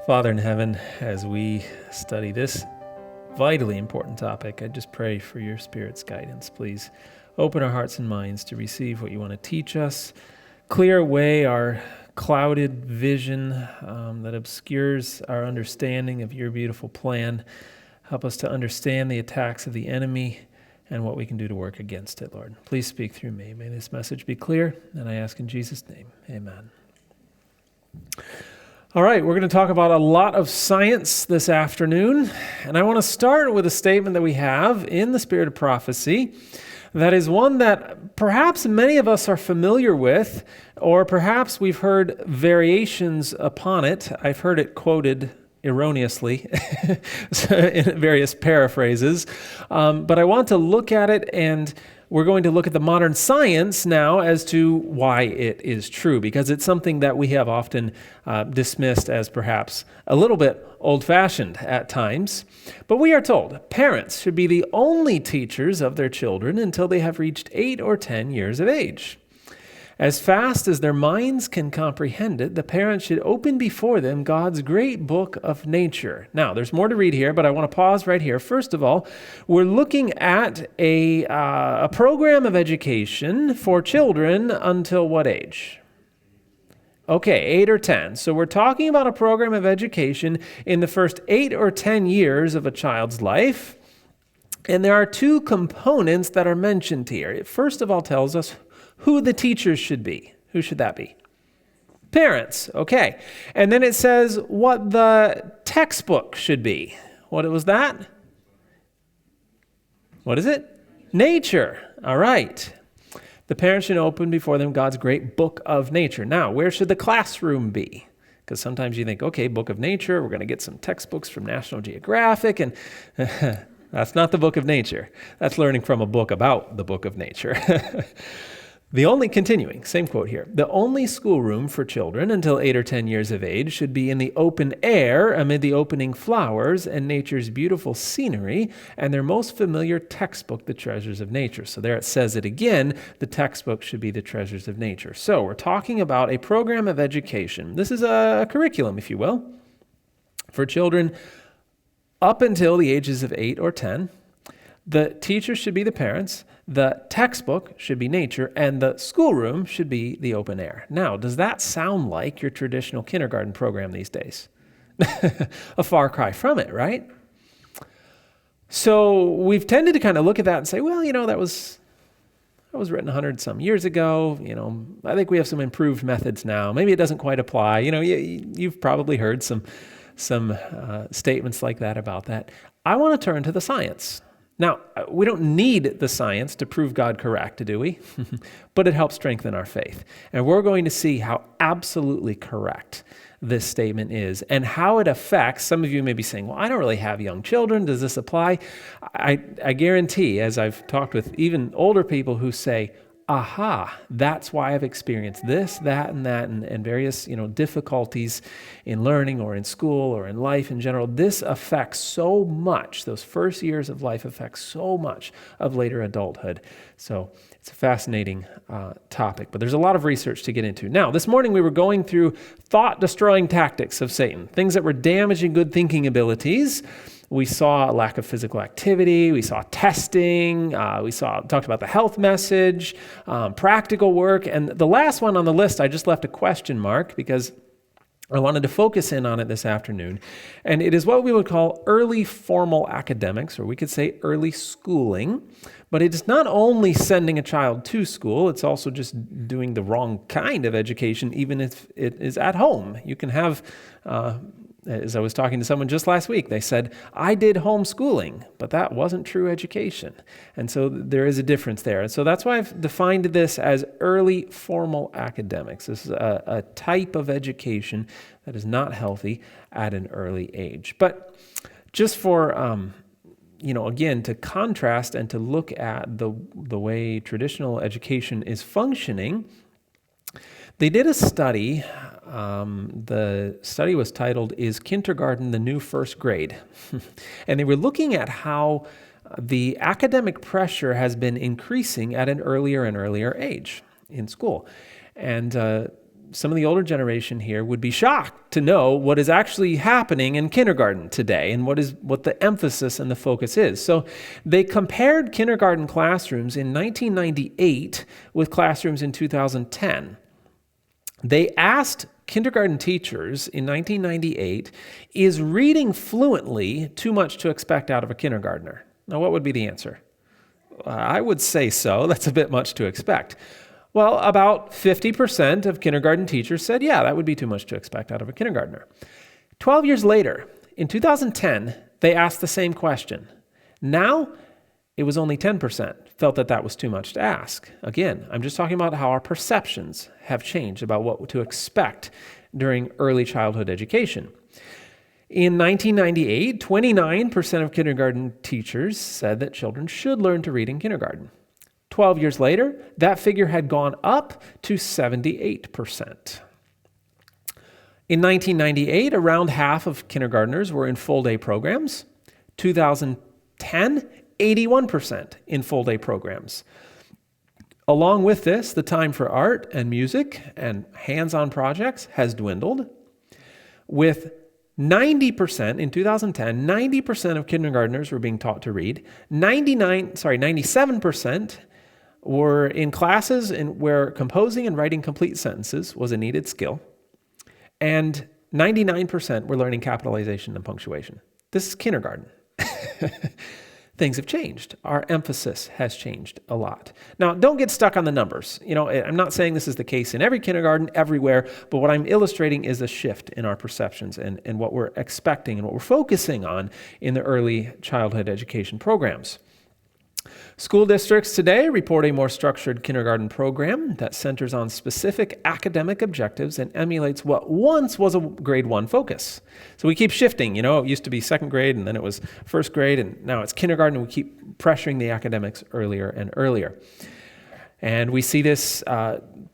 Father in heaven, as we study this vitally important topic, I just pray for your Spirit's guidance. Please open our hearts and minds to receive what you want to teach us. Clear away our clouded vision that obscures our understanding of your beautiful plan. Help us to understand the attacks of the enemy and what we can do to work against it, Lord. Please speak through me. May this message be clear, and I ask in Jesus' name, amen. All right, we're going to talk about a lot of science this afternoon, and I want to start with a statement that we have in the Spirit of Prophecy that is one that perhaps many of us are familiar with, or perhaps we've heard variations upon it. I've heard it quoted erroneously in various paraphrases, but I want to look at it, and we're going to look at the modern science now as to why it is true, because it's something that we have often dismissed as perhaps a little bit old-fashioned at times. But we are told parents should be the only teachers of their children until they have reached 8 or 10 years of age. As fast as their minds can comprehend it, the parents should open before them God's great book of nature. Now, there's more to read here, but I want to pause right here. First of all, we're looking at a program of education for children until what age? Okay, 8 or 10. So we're talking about a program of education in the first 8 or 10 years of a child's life. And there are two components that are mentioned here. It first of all tells us who the teachers should be. Who should that be? Parents, okay. And then it says what the textbook should be. What was that? What is it? Nature. All right. The parents should open before them God's great book of nature. Now, where should the classroom be? Because sometimes you think, okay, book of nature, we're going to get some textbooks from National Geographic, and that's not the book of nature. That's learning from a book about the book of nature. Continuing, same quote here, the only schoolroom for children until 8 or 10 years of age should be in the open air amid the opening flowers and nature's beautiful scenery and their most familiar textbook, The Treasures of Nature. So there it says it again, the textbook should be The Treasures of Nature. So we're talking about a program of education. This is a curriculum, if you will, for children up until the ages of 8 or 10. The teachers should be the parents, the textbook should be nature, and the schoolroom should be the open air. Now, does that sound like your traditional kindergarten program these days? A far cry from it, right? So we've tended to kind of look at that and say, well, that was written 100 some years ago. I think we have some improved methods now. Maybe it doesn't quite apply. You've probably heard some statements like that about that. I want to turn to the science. Now, we don't need the science to prove God correct, do we? But it helps strengthen our faith. And we're going to see how absolutely correct this statement is and how it affects. Some of you may be saying, well, I don't really have young children. Does this apply? I guarantee, as I've talked with even older people who say, aha, that's why I've experienced this, that, and various, difficulties in learning or in school or in life in general. This affects so much. Those first years of life affect so much of later adulthood. So it's a fascinating topic, but there's a lot of research to get into. Now, this morning we were going through thought-destroying tactics of Satan, things that were damaging good thinking abilities. We saw a lack of physical activity. We saw testing. Talked about the health message, practical work. And the last one on the list, I just left a question mark because I wanted to focus in on it this afternoon. And it is what we would call early formal academics, or we could say early schooling. But it is not only sending a child to school, it's also just doing the wrong kind of education, even if it is at home. You can have as I was talking to someone just last week, they said, I did homeschooling, but that wasn't true education. And so there is a difference there. And so that's why I've defined this as early formal academics. This is a type of education that is not healthy at an early age. But just for, again, to contrast and to look at the way traditional education is functioning, they did a study. The study was titled, Is Kindergarten the New First Grade? And they were looking at how the academic pressure has been increasing at an earlier and earlier age in school. And some of the older generation here would be shocked to know what is actually happening in kindergarten today and what the emphasis and the focus is. So they compared kindergarten classrooms in 1998 with classrooms in 2010. They asked kindergarten teachers in 1998, is reading fluently too much to expect out of a kindergartner? Now, what would be the answer? I would say so. That's a bit much to expect. Well, about 50% of kindergarten teachers said, yeah, that would be too much to expect out of a kindergartner. 12 years later, in 2010, they asked the same question. Now, it was only 10% felt that that was too much to ask. Again, I'm just talking about how our perceptions have changed about what to expect during early childhood education. In 1998, 29% of kindergarten teachers said that children should learn to read in kindergarten. 12 years later, that figure had gone up to 78%. In 1998, around half of kindergartners were in full-day programs. 2010, 81% in full-day programs. Along with this, the time for art and music and hands-on projects has dwindled. With 90% in 2010, 90% of kindergartners were being taught to read. 97% were in classes where composing and writing complete sentences was a needed skill. And 99% were learning capitalization and punctuation. This is kindergarten. Things have changed. Our emphasis has changed a lot. Now, don't get stuck on the numbers. I'm not saying this is the case in every kindergarten, everywhere, but what I'm illustrating is a shift in our perceptions and what we're expecting and what we're focusing on in the early childhood education programs. School districts today report a more structured kindergarten program that centers on specific academic objectives and emulates what once was a grade 1 focus. So we keep shifting. It used to be second grade, and then it was first grade, and now it's kindergarten, and we keep pressuring the academics earlier and earlier. And we see this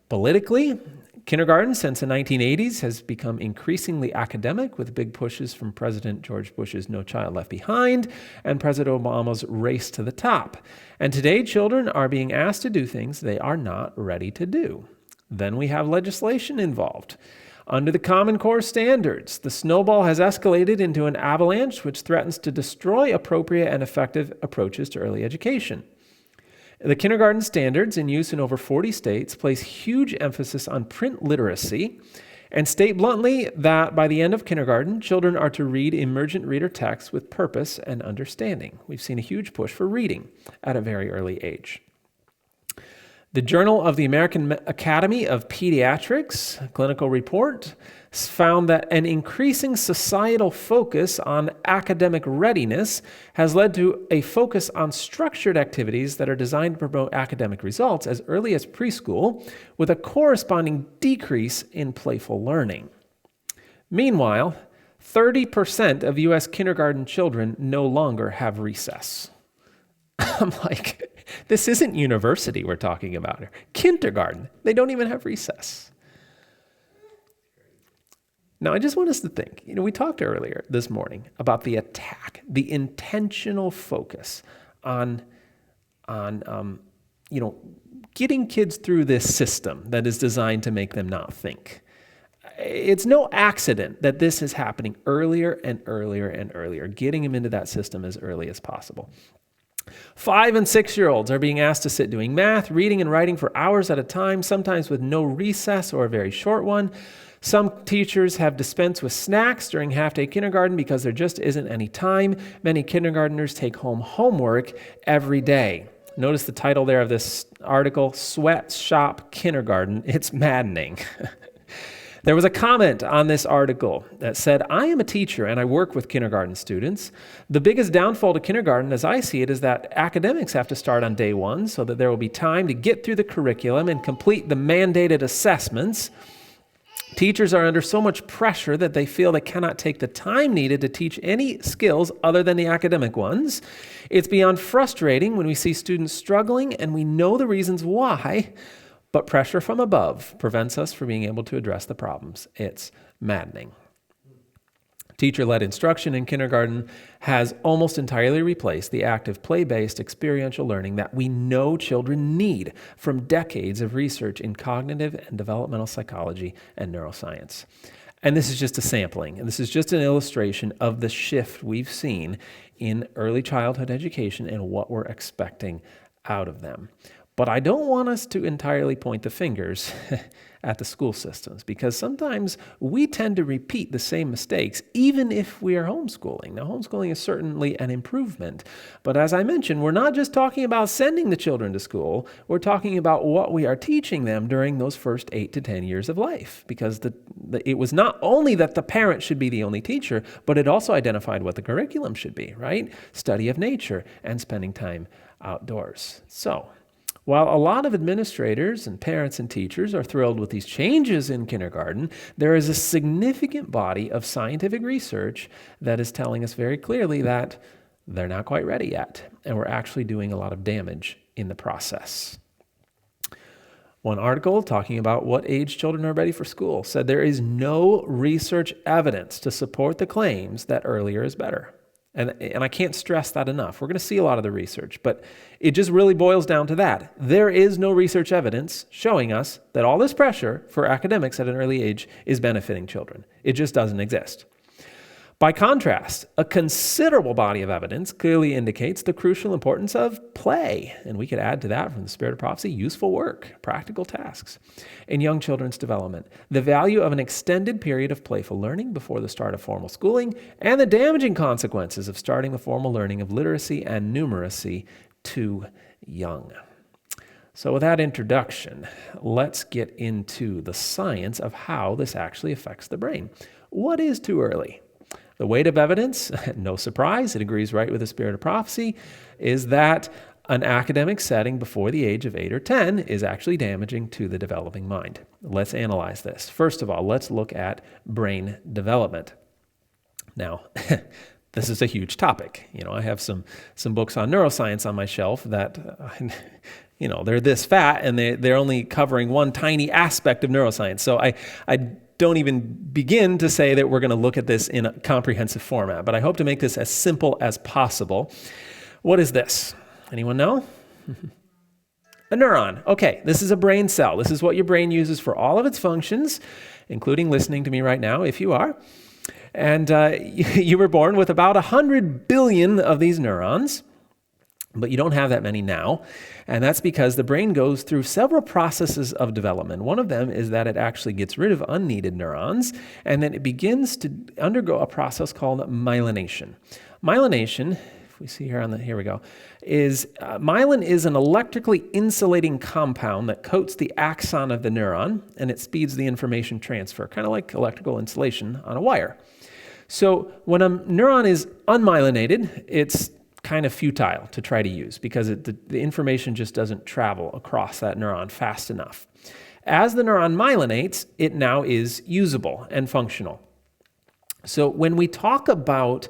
politically. Kindergarten, since the 1980s, has become increasingly academic, with big pushes from President George Bush's No Child Left Behind and President Obama's Race to the Top. And today, children are being asked to do things they are not ready to do. Then we have legislation involved. Under the Common Core standards, the snowball has escalated into an avalanche which threatens to destroy appropriate and effective approaches to early education. The kindergarten standards, in use in over 40 states, place huge emphasis on print literacy and state bluntly that by the end of kindergarten, children are to read emergent reader text with purpose and understanding. We've seen a huge push for reading at a very early age. The Journal of the American Academy of Pediatrics clinical report found that an increasing societal focus on academic readiness has led to a focus on structured activities that are designed to promote academic results as early as preschool, with a corresponding decrease in playful learning. Meanwhile, 30% of U.S. kindergarten children no longer have recess. I'm like, this isn't university we're talking about here. Kindergarten, they don't even have recess. Now, I just want us to think, we talked earlier this morning about the attack, the intentional focus on getting kids through this system that is designed to make them not think. It's no accident that this is happening earlier and earlier and earlier, getting them into that system as early as possible. 5- and 6-year-olds are being asked to sit doing math, reading, and writing for hours at a time, sometimes with no recess or a very short one. Some teachers have dispensed with snacks during half-day kindergarten because there just isn't any time. Many kindergartners take home homework every day. Notice the title there of this article, Sweatshop Kindergarten. It's maddening. There was a comment on this article that said, I am a teacher and I work with kindergarten students. The biggest downfall to kindergarten, as I see it, is that academics have to start on day 1 so that there will be time to get through the curriculum and complete the mandated assessments. Teachers are under so much pressure that they feel they cannot take the time needed to teach any skills other than the academic ones. It's beyond frustrating when we see students struggling and we know the reasons why, but pressure from above prevents us from being able to address the problems. It's maddening. Teacher-led instruction in kindergarten has almost entirely replaced the active play-based experiential learning that we know children need from decades of research in cognitive and developmental psychology and neuroscience. And this is just a sampling, and this is just an illustration of the shift we've seen in early childhood education and what we're expecting out of them. But I don't want us to entirely point the fingers at the school systems, because sometimes we tend to repeat the same mistakes even if we are homeschooling. Now, homeschooling is certainly an improvement, but as I mentioned, we're not just talking about sending the children to school, we're talking about what we are teaching them during those first 8 to 10 years of life, because it was not only that the parent should be the only teacher, but it also identified what the curriculum should be, right? Study of nature and spending time outdoors. So, while a lot of administrators and parents and teachers are thrilled with these changes in kindergarten, there is a significant body of scientific research that is telling us very clearly that they're not quite ready yet, and we're actually doing a lot of damage in the process. One article talking about what age children are ready for school said there is no research evidence to support the claims that earlier is better. And I can't stress that enough. We're going to see a lot of the research, but it just really boils down to that. There is no research evidence showing us that all this pressure for academics at an early age is benefiting children. It just doesn't exist. By contrast, a considerable body of evidence clearly indicates the crucial importance of play, and we could add to that from the spirit of prophecy, useful work, practical tasks, in young children's development, the value of an extended period of playful learning before the start of formal schooling, and the damaging consequences of starting the formal learning of literacy and numeracy too young. So with that introduction, let's get into the science of how this actually affects the brain. What is too early? The weight of evidence, no surprise, it agrees right with the spirit of prophecy, is that an academic setting before the age of 8 or 10 is actually damaging to the developing mind. Let's analyze this. First of all, let's look at brain development. Now, this is a huge topic. I have some books on neuroscience on my shelf that, they're this fat and they're only covering one tiny aspect of neuroscience. So I don't even begin to say that we're going to look at this in a comprehensive format, but I hope to make this as simple as possible. What is this? Anyone know? A neuron. Okay, this is a brain cell. This is what your brain uses for all of its functions, including listening to me right now, if you are. And you were born with about 100 billion of these neurons, but you don't have that many now. And that's because the brain goes through several processes of development. One of them is that it actually gets rid of unneeded neurons, and then it begins to undergo a process called myelination. Myelination, if we see here we go, is myelin is an electrically insulating compound that coats the axon of the neuron, and it speeds the information transfer, kind of like electrical insulation on a wire. So when a neuron is unmyelinated, it's kind of futile to try to use because the information just doesn't travel across that neuron fast enough. As the neuron myelinates, it now is usable and functional. So when we talk about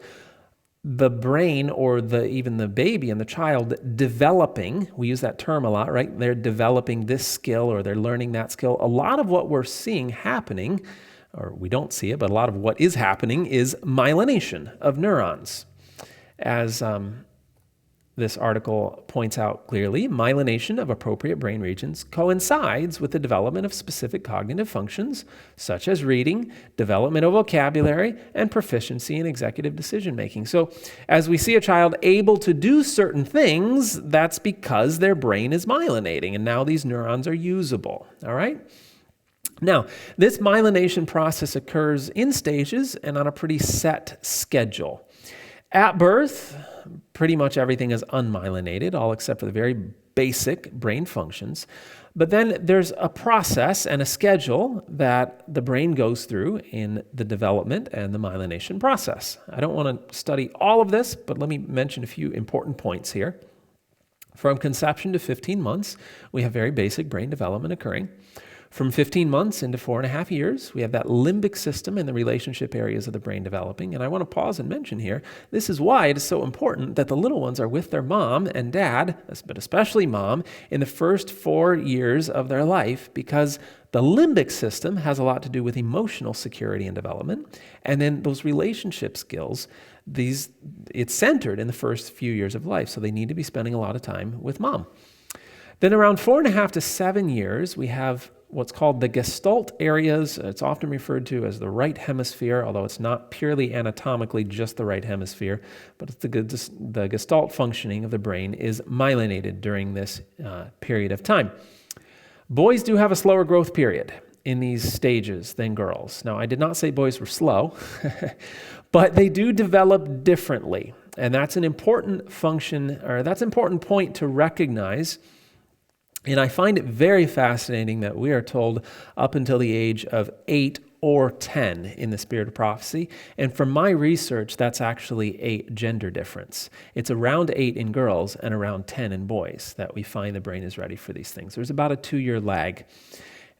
the brain or even the baby and the child developing, we use that term a lot, right? They're developing this skill or they're learning that skill. A lot of what we're seeing happening, or we don't see it, but a lot of what is happening is myelination of neurons. As this article points out clearly, myelination of appropriate brain regions coincides with the development of specific cognitive functions, such as reading, development of vocabulary, and proficiency in executive decision-making. So as we see a child able to do certain things, that's because their brain is myelinating, and now these neurons are usable, all right? Now, this myelination process occurs in stages and on a pretty set schedule. At birth, pretty much everything is unmyelinated, all except for the very basic brain functions. But then there's a process and a schedule that the brain goes through in the development and the myelination process. I don't want to study all of this, but let me mention a few important points here. From conception to 15 months, we have very basic brain development occurring. From 15 months into 4.5 years, we have that limbic system and the relationship areas of the brain developing. And I want to pause and mention here, this is why it is so important that the little ones are with their mom and dad, but especially mom, in the first 4 years of their life, because the limbic system has a lot to do with emotional security and development. And then those relationship skills, it's centered in the first few years of life. So they need to be spending a lot of time with mom. Then around 4.5 to 7 years, we have what's called the Gestalt areas. It's often referred to as the right hemisphere, although it's not purely anatomically just the right hemisphere, but it's the Gestalt functioning of the brain is myelinated during this period of time. Boys do have a slower growth period in these stages than girls. Now, I did not say boys were slow, but they do develop differently. And that's an important function, or that's an important point to recognize. And I find it very fascinating that we are told up until the age of 8 or 10 in the Spirit of Prophecy. And from my research, that's actually a gender difference. It's around 8 in girls and around 10 in boys that we find the brain is ready for these things. There's about a 2-year lag.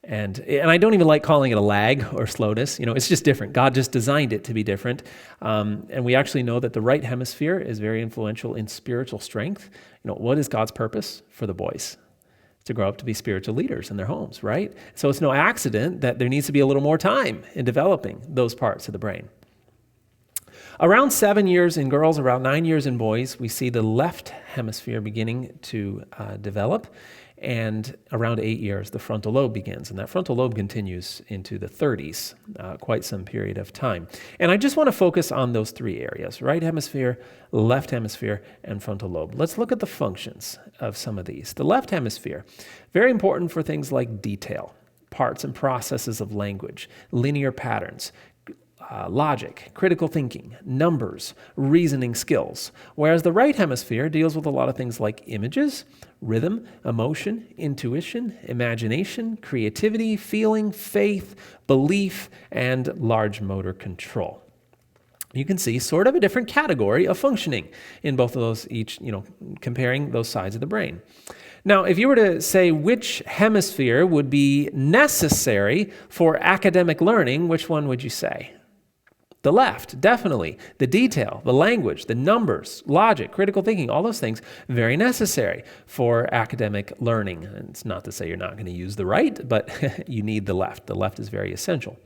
And I don't even like calling it a lag or slowness. It's just different. God just designed it to be different. And we actually know that the right hemisphere is very influential in spiritual strength. What is God's purpose for the boys? To grow up to be spiritual leaders in their homes, right? So it's no accident that there needs to be a little more time in developing those parts of the brain. Around 7 years in girls, around 9 years in boys, we see the left hemisphere beginning to develop. And around 8 years, the frontal lobe begins. And that frontal lobe continues into the 30s, quite some period of time. And I just want to focus on those 3 areas, right hemisphere, left hemisphere, and frontal lobe. Let's look at the functions of some of these. The left hemisphere, very important for things like detail, parts and processes of language, linear patterns, logic, critical thinking, numbers, reasoning skills. Whereas the right hemisphere deals with a lot of things like images, rhythm, emotion, intuition, imagination, creativity, feeling, faith, belief, and large motor control. You can see sort of a different category of functioning in both of those, comparing those sides of the brain. Now, if you were to say which hemisphere would be necessary for academic learning, which one would you say? The left, definitely. The detail, the language, the numbers, logic, critical thinking, all those things, very necessary for academic learning. And it's not to say you're not going to use the right, but you need the left. The left is very essential.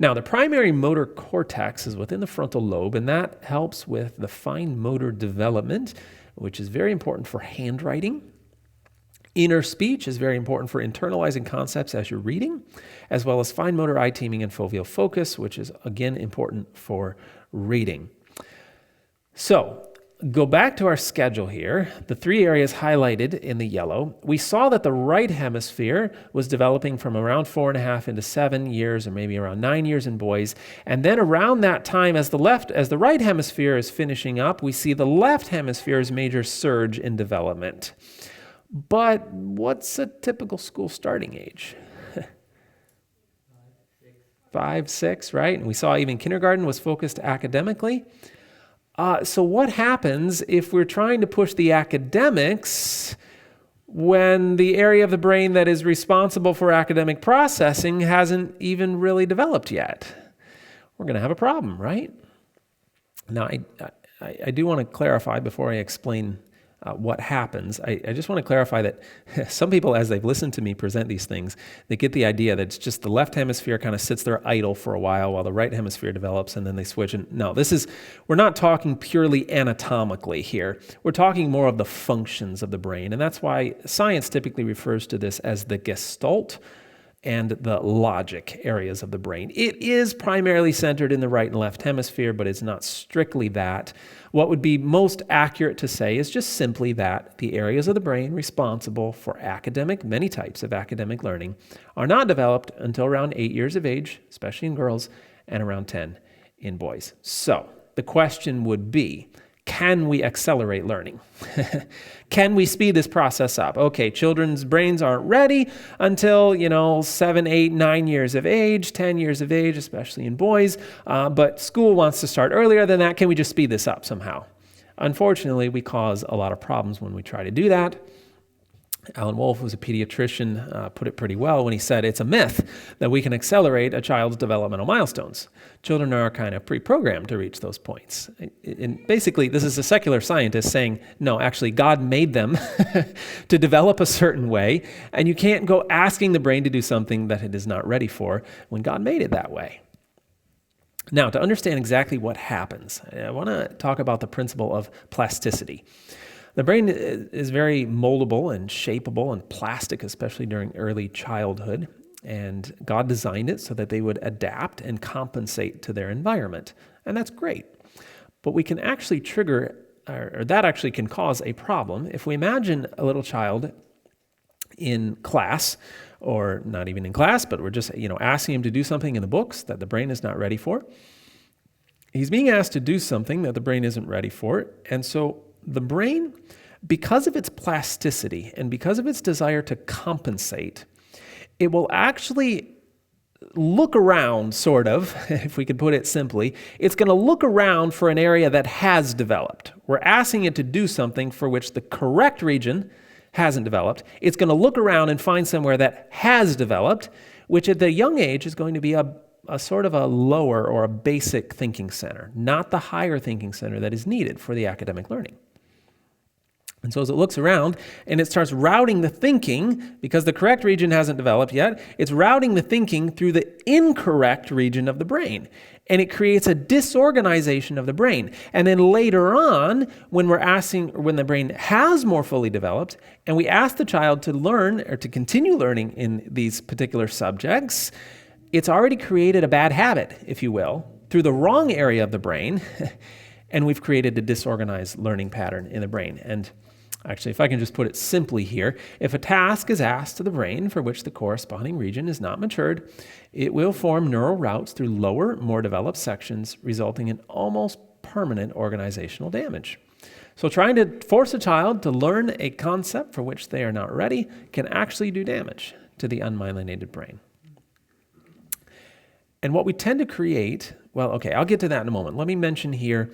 Now, the primary motor cortex is within the frontal lobe, and that helps with the fine motor development, which is very important for handwriting. Inner speech is very important for internalizing concepts as you're reading, as well as fine motor eye teaming and foveal focus, which is, again, important for reading. So, go back to our schedule here. The 3 areas highlighted in the yellow. We saw that the right hemisphere was developing from around 4.5 into 7 years, or maybe around 9 years in boys. And then around that time, as the right hemisphere is finishing up, we see the left hemisphere's major surge in development. But what's a typical school starting age? 5, 6, right? And we saw even kindergarten was focused academically. So what happens if we're trying to push the academics when the area of the brain that is responsible for academic processing hasn't even really developed yet? We're going to have a problem, right? Now, I do want to clarify before I explain what happens. I just want to clarify that some people, as they've listened to me present these things, they get the idea that it's just the left hemisphere kind of sits there idle for a while the right hemisphere develops and then they switch. And no, we're not talking purely anatomically here. We're talking more of the functions of the brain. And that's why science typically refers to this as the Gestalt and the logic areas of the brain. It is primarily centered in the right and left hemisphere, but it's not strictly that. What would be most accurate to say is just simply that the areas of the brain responsible for many types of academic learning are not developed until around 8 years of age, especially in girls, and around 10 in boys. So the question would be, can we accelerate learning? Can we speed this process up? Okay, children's brains aren't ready until, 7, 8, 9 years of age, 10 years of age, especially in boys. But school wants to start earlier than that. Can we just speed this up somehow? Unfortunately, we cause a lot of problems when we try to do that. Alan Wolf, who's a pediatrician, put it pretty well when he said it's a myth that we can accelerate a child's developmental milestones. Children are kind of pre-programmed to reach those points. And basically, this is a secular scientist saying, no, actually, God made them to develop a certain way, and you can't go asking the brain to do something that it is not ready for when God made it that way. Now, to understand exactly what happens, I want to talk about the principle of plasticity. The brain is very moldable and shapeable and plastic, especially during early childhood. And God designed it so that they would adapt and compensate to their environment. And that's great. But we can actually trigger, or that actually can cause a problem. If we imagine a little child in class, or not even in class, but we're just asking him to do something in the books that the brain is not ready for. He's being asked to do something that the brain isn't ready for. And so the brain, because of its plasticity and because of its desire to compensate, it will actually look around, sort of, if we could put it simply. It's going to look around for an area that has developed. We're asking it to do something for which the correct region hasn't developed. It's going to look around and find somewhere that has developed, which at the young age is going to be a sort of a lower or a basic thinking center, not the higher thinking center that is needed for the academic learning. And so as it looks around and it starts routing the thinking, because the correct region hasn't developed yet, it's routing the thinking through the incorrect region of the brain. And it creates a disorganization of the brain. And then later on, when the brain has more fully developed, and we ask the child to learn or to continue learning in these particular subjects, it's already created a bad habit, if you will, through the wrong area of the brain. And we've created a disorganized learning pattern in the brain. And actually, if I can just put it simply here, if a task is asked to the brain for which the corresponding region is not matured, it will form neural routes through lower, more developed sections, resulting in almost permanent organizational damage. So trying to force a child to learn a concept for which they are not ready can actually do damage to the unmyelinated brain. And what we tend to create, well, okay, I'll get to that in a moment. Let me mention here,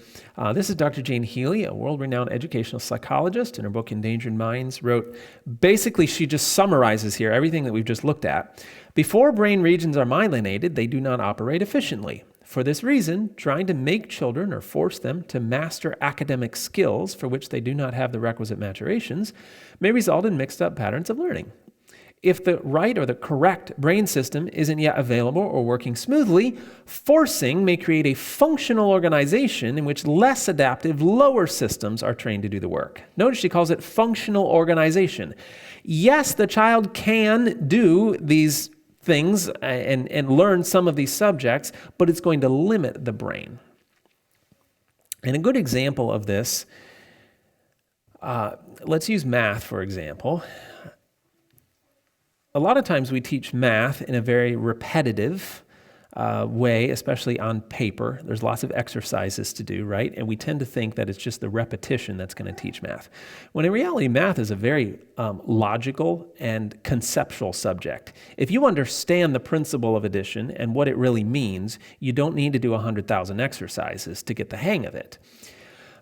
this is Dr. Jane Healy, a world-renowned educational psychologist. In her book, Endangered Minds, wrote, basically, she just summarizes here everything that we've just looked at. Before brain regions are myelinated, they do not operate efficiently. For this reason, trying to make children or force them to master academic skills for which they do not have the requisite maturations may result in mixed-up patterns of learning. If the right or the correct brain system isn't yet available or working smoothly, forcing may create a functional organization in which less adaptive, lower systems are trained to do the work. Notice she calls it functional organization. Yes, the child can do these things and learn some of these subjects, but it's going to limit the brain. And a good example of this, let's use math, for example. A lot of times we teach math in a very repetitive way, especially on paper. There's lots of exercises to do, right? And we tend to think that it's just the repetition that's going to teach math. When in reality, math is a very logical and conceptual subject. If you understand the principle of addition and what it really means, you don't need to do 100,000 exercises to get the hang of it.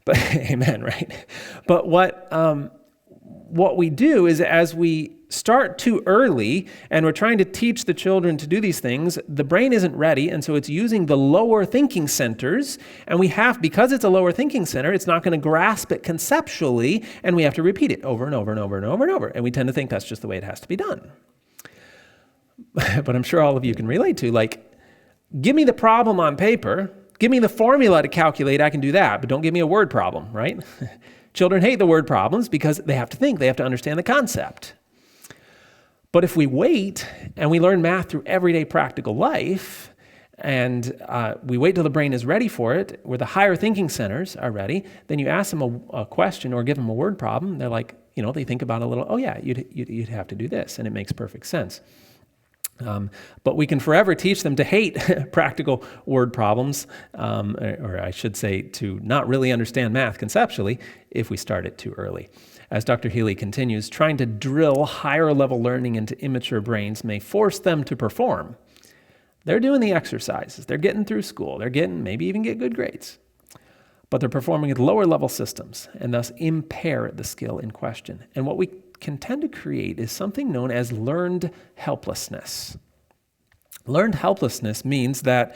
But amen, right? But what we do is, as we start too early and we're trying to teach the children to do these things, the brain isn't ready, and so it's using the lower thinking centers, and because it's a lower thinking center, it's not going to grasp it conceptually, and we have to repeat it over and over and over and over and over, and we tend to think that's just the way it has to be done. But I'm sure all of you can relate to, give me the problem on paper, give me the formula to calculate, I can do that, but don't give me a word problem, right? Children hate the word problems because they have to think, they have to understand the concept. But if we wait and we learn math through everyday practical life, and we wait till the brain is ready for it, where the higher thinking centers are ready, then you ask them a question or give them a word problem, they're like, they think about it a little, oh yeah, you'd have to do this, and it makes perfect sense. But we can forever teach them to hate practical word problems, or I should say to not really understand math conceptually if we start it too early. As Dr. Healy continues, trying to drill higher level learning into immature brains may force them to perform. They're doing the exercises, they're getting through school, maybe even get good grades, but they're performing at lower level systems and thus impair the skill in question. And what we can tend to create is something known as learned helplessness. Learned helplessness means that,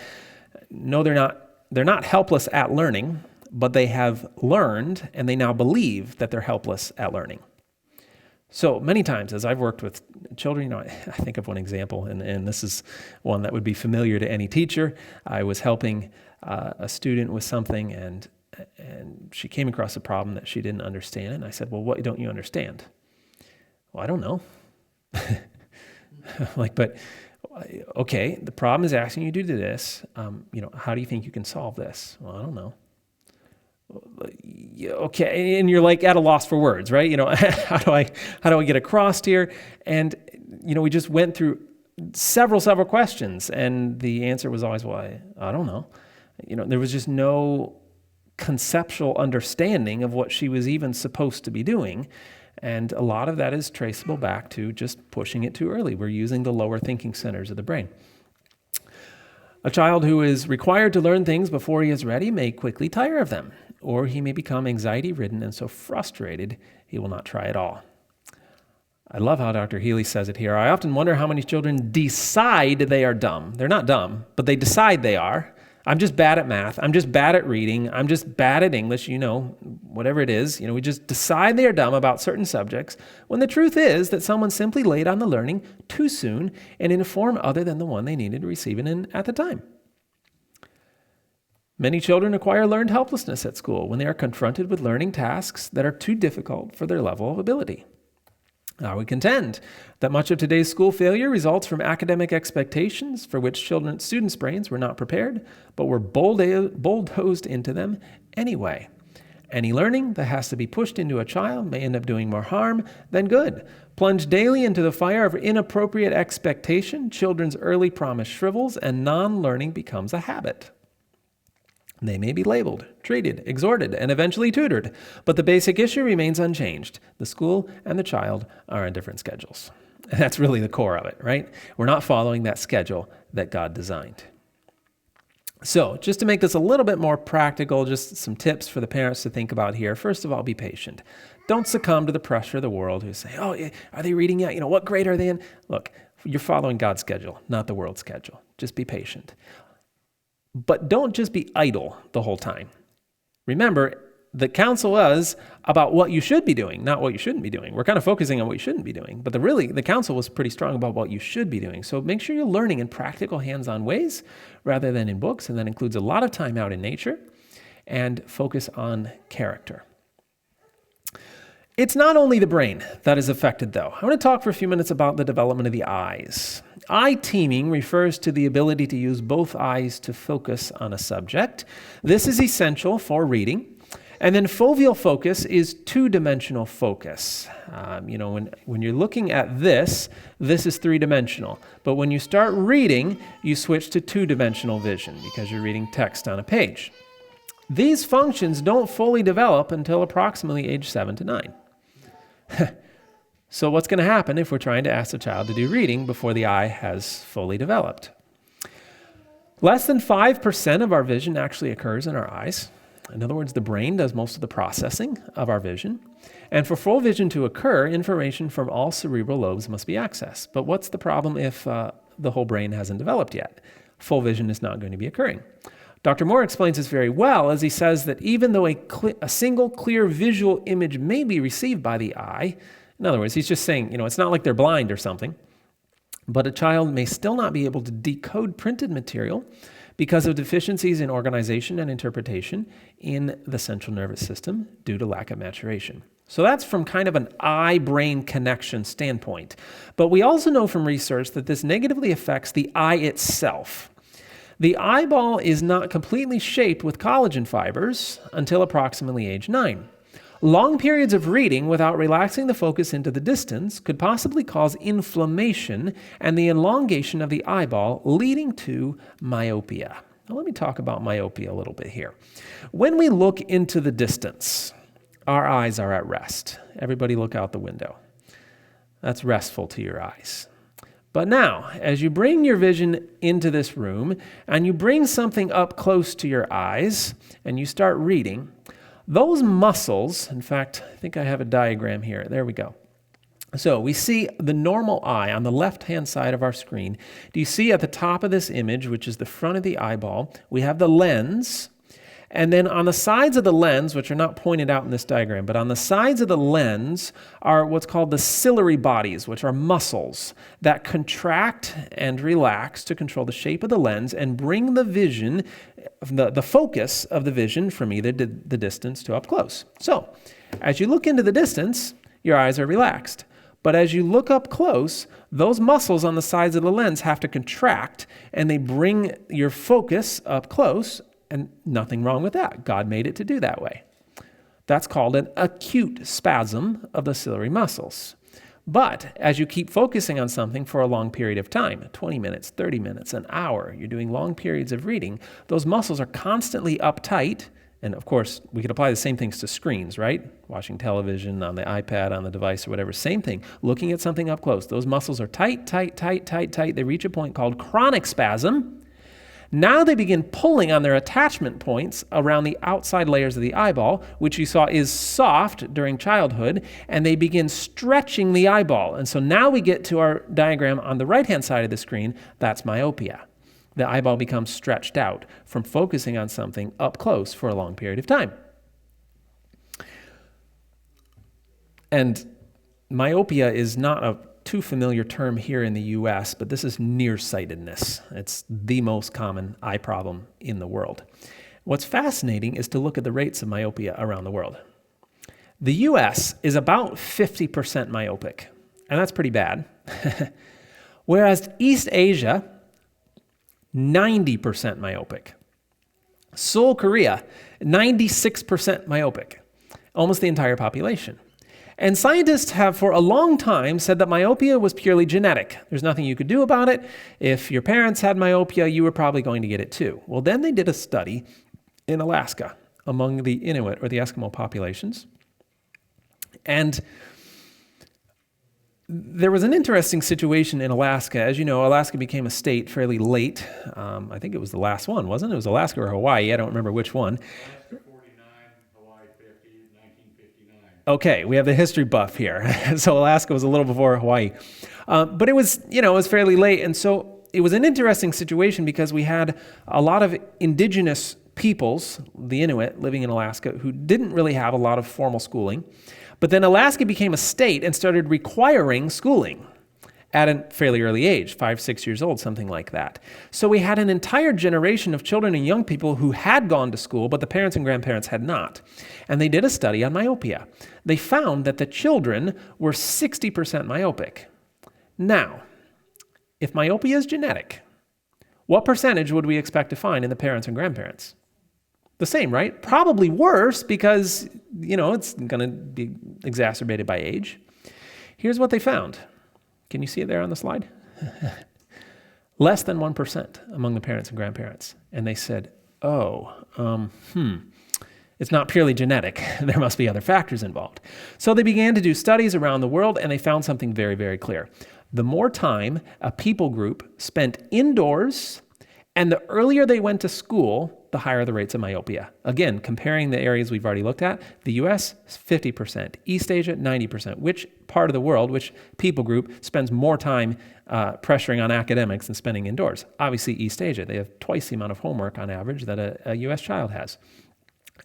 no, they're not helpless at learning, but they have learned and they now believe that they're helpless at learning. So many times as I've worked with children, I think of one example, and this is one that would be familiar to any teacher. I was helping a student with something, and she came across a problem that she didn't understand. And I said, well, what don't you understand? Well, I don't know. But okay, the problem is asking you to do this. How do you think you can solve this? Well, I don't know. Okay, and you're like at a loss for words, right? How do I get across here? And we just went through several questions, and the answer was always, well, I don't know. There was just no conceptual understanding of what she was even supposed to be doing. And a lot of that is traceable back to just pushing it too early. We're using the lower thinking centers of the brain. A child who is required to learn things before he is ready may quickly tire of them, or he may become anxiety-ridden and so frustrated he will not try at all. I love how Dr. Healy says it here. I often wonder how many children decide they are dumb. They're not dumb, but they decide they are. I'm just bad at math. I'm just bad at reading. I'm just bad at English, whatever it is. We just decide they are dumb about certain subjects, when the truth is that someone simply laid on the learning too soon and in a form other than the one they needed to receive it in at the time. Many children acquire learned helplessness at school when they are confronted with learning tasks that are too difficult for their level of ability. I would contend that much of today's school failure results from academic expectations for which students' brains were not prepared, but were bulldozed into them anyway. Any learning that has to be pushed into a child may end up doing more harm than good. Plunged daily into the fire of inappropriate expectation, children's early promise shrivels, and non-learning becomes a habit. They may be labeled, treated, exhorted, and eventually tutored, but the basic issue remains unchanged. The school and the child are on different schedules. And that's really the core of it, right? We're not following that schedule that God designed. So, just to make this a little bit more practical, just some tips for the parents to think about here. First of all, be patient. Don't succumb to the pressure of the world who say, oh, are they reading yet? What grade are they in? Look, you're following God's schedule, not the world's schedule. Just be patient. But don't just be idle the whole time. Remember, the counsel was about what you should be doing, not what you shouldn't be doing. We're kind of focusing on what you shouldn't be doing. But the counsel was pretty strong about what you should be doing. So make sure you're learning in practical, hands-on ways rather than in books. And that includes a lot of time out in nature, and focus on character. It's not only the brain that is affected, though. I want to talk for a few minutes about the development of the eyes. Eye teaming refers to the ability to use both eyes to focus on a subject. This is essential for reading. And then foveal focus is two-dimensional focus. When you're looking at this is three-dimensional. But when you start reading, you switch to two-dimensional vision because you're reading text on a page. These functions don't fully develop until approximately age 7 to 9. So what's going to happen if we're trying to ask a child to do reading before the eye has fully developed? Less than 5% of our vision actually occurs in our eyes. In other words, the brain does most of the processing of our vision. And for full vision to occur, information from all cerebral lobes must be accessed. But what's the problem if the whole brain hasn't developed yet? Full vision is not going to be occurring. Dr. Moore explains this very well as he says that even though a single clear visual image may be received by the eye, in other words, he's just saying, it's not like they're blind or something, but a child may still not be able to decode printed material because of deficiencies in organization and interpretation in the central nervous system due to lack of maturation. So that's from kind of an eye-brain connection standpoint. But we also know from research that this negatively affects the eye itself. The eyeball is not completely shaped with collagen fibers until approximately age 9. Long periods of reading without relaxing the focus into the distance could possibly cause inflammation and the elongation of the eyeball, leading to myopia. Now let me talk about myopia a little bit here. When we look into the distance, our eyes are at rest. Everybody look out the window. That's restful to your eyes. But now, as you bring your vision into this room and you bring something up close to your eyes and you start reading, those muscles, in fact, I think I have a diagram here. There we go. So we see the normal eye on the left-hand side of our screen. Do you see at the top of this image, which is the front of the eyeball, we have the lens. And then on the sides of the lens, which are not pointed out in this diagram, but on the sides of the lens are what's called the ciliary bodies, which are muscles that contract and relax to control the shape of the lens and bring the vision, the focus of the vision from either the distance to up close. So as you look into the distance, your eyes are relaxed. But as you look up close, those muscles on the sides of the lens have to contract, and they bring your focus up close. And nothing wrong with that. God made it to do that way. That's called an acute spasm of the ciliary muscles. But as you keep focusing on something for a long period of time, 20 minutes, 30 minutes, an hour, you're doing long periods of reading, those muscles are constantly uptight. And of course, we could apply the same things to screens, right? Watching television on the iPad, on the device or whatever, same thing. Looking at something up close. Those muscles are tight, tight, tight, tight, tight. They reach a point called chronic spasm. Now they begin pulling on their attachment points around the outside layers of the eyeball, which you saw is soft during childhood, and they begin stretching the eyeball. And so now we get to our diagram on the right-hand side of the screen. That's myopia. The eyeball becomes stretched out from focusing on something up close for a long period of time. And myopia is not a too familiar term here in the U.S., but this is nearsightedness. It's the most common eye problem in the world. What's fascinating is to look at the rates of myopia around the world. The U.S. is about 50% myopic, and that's pretty bad. Whereas East Asia, 90% myopic. Seoul, Korea, 96% myopic, almost the entire population. And scientists have for a long time said that myopia was purely genetic. There's nothing you could do about it. If your parents had myopia, you were probably going to get it too. Well, then they did a study in Alaska among the Inuit or the Eskimo populations. And there was an interesting situation in Alaska. As you know, Alaska became a state fairly late. I think it was the last one, wasn't it? It was Alaska or Hawaii. I don't remember which one. Okay, we have the history buff here. So Alaska was a little before Hawaii. But it was fairly late. And so it was an interesting situation because we had a lot of indigenous peoples, the Inuit, living in Alaska, who didn't really have a lot of formal schooling. But then Alaska became a state and started requiring schooling at a fairly early age, 5, 6 years old, something like that. So we had an entire generation of children and young people who had gone to school, but the parents and grandparents had not. And they did a study on myopia. They found that the children were 60% myopic. Now, if myopia is genetic, what percentage would we expect to find in the parents and grandparents? The same, right? Probably worse because, it's going to be exacerbated by age. Here's what they found. Can you see it there on the slide? Less than 1% among the parents and grandparents. And they said, it's not purely genetic. There must be other factors involved. So they began to do studies around the world, and they found something very, very clear. The more time a people group spent indoors and the earlier they went to school, the higher the rates of myopia. Again, comparing the areas we've already looked at, the US, 50%, East Asia, 90%. Which part of the world, which people group spends more time pressuring on academics than spending indoors? Obviously, East Asia. They have twice the amount of homework on average that a US child has.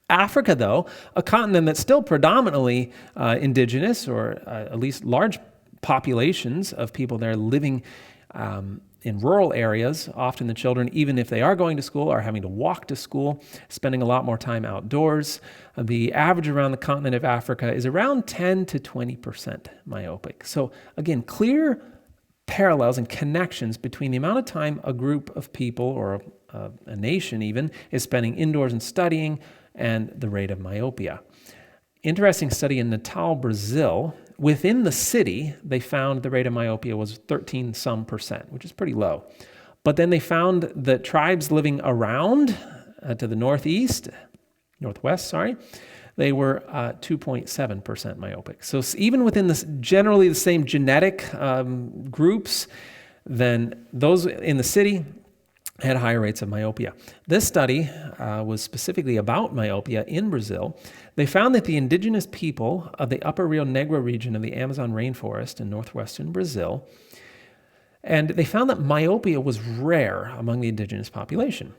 Africa, though, a continent that's still predominantly indigenous, or at least large populations of people there living in rural areas. Often the children, even if they are going to school, are having to walk to school, spending a lot more time outdoors. The average around the continent of Africa is around 10 to 20% myopic. So again, clear parallels and connections between the amount of time a group of people, or a nation even, is spending indoors and studying, and the rate of myopia. Interesting study in Natal, Brazil. Within the city, they found the rate of myopia was 13%, which is pretty low. But then they found that tribes living around to the northwest, they were 2.7% myopic. So even within this generally the same genetic groups, then those in the city had higher rates of myopia. This study was specifically about myopia in Brazil. They found that the indigenous people of the upper Rio Negro region of the Amazon rainforest in northwestern Brazil, and they found that myopia was rare among the indigenous population.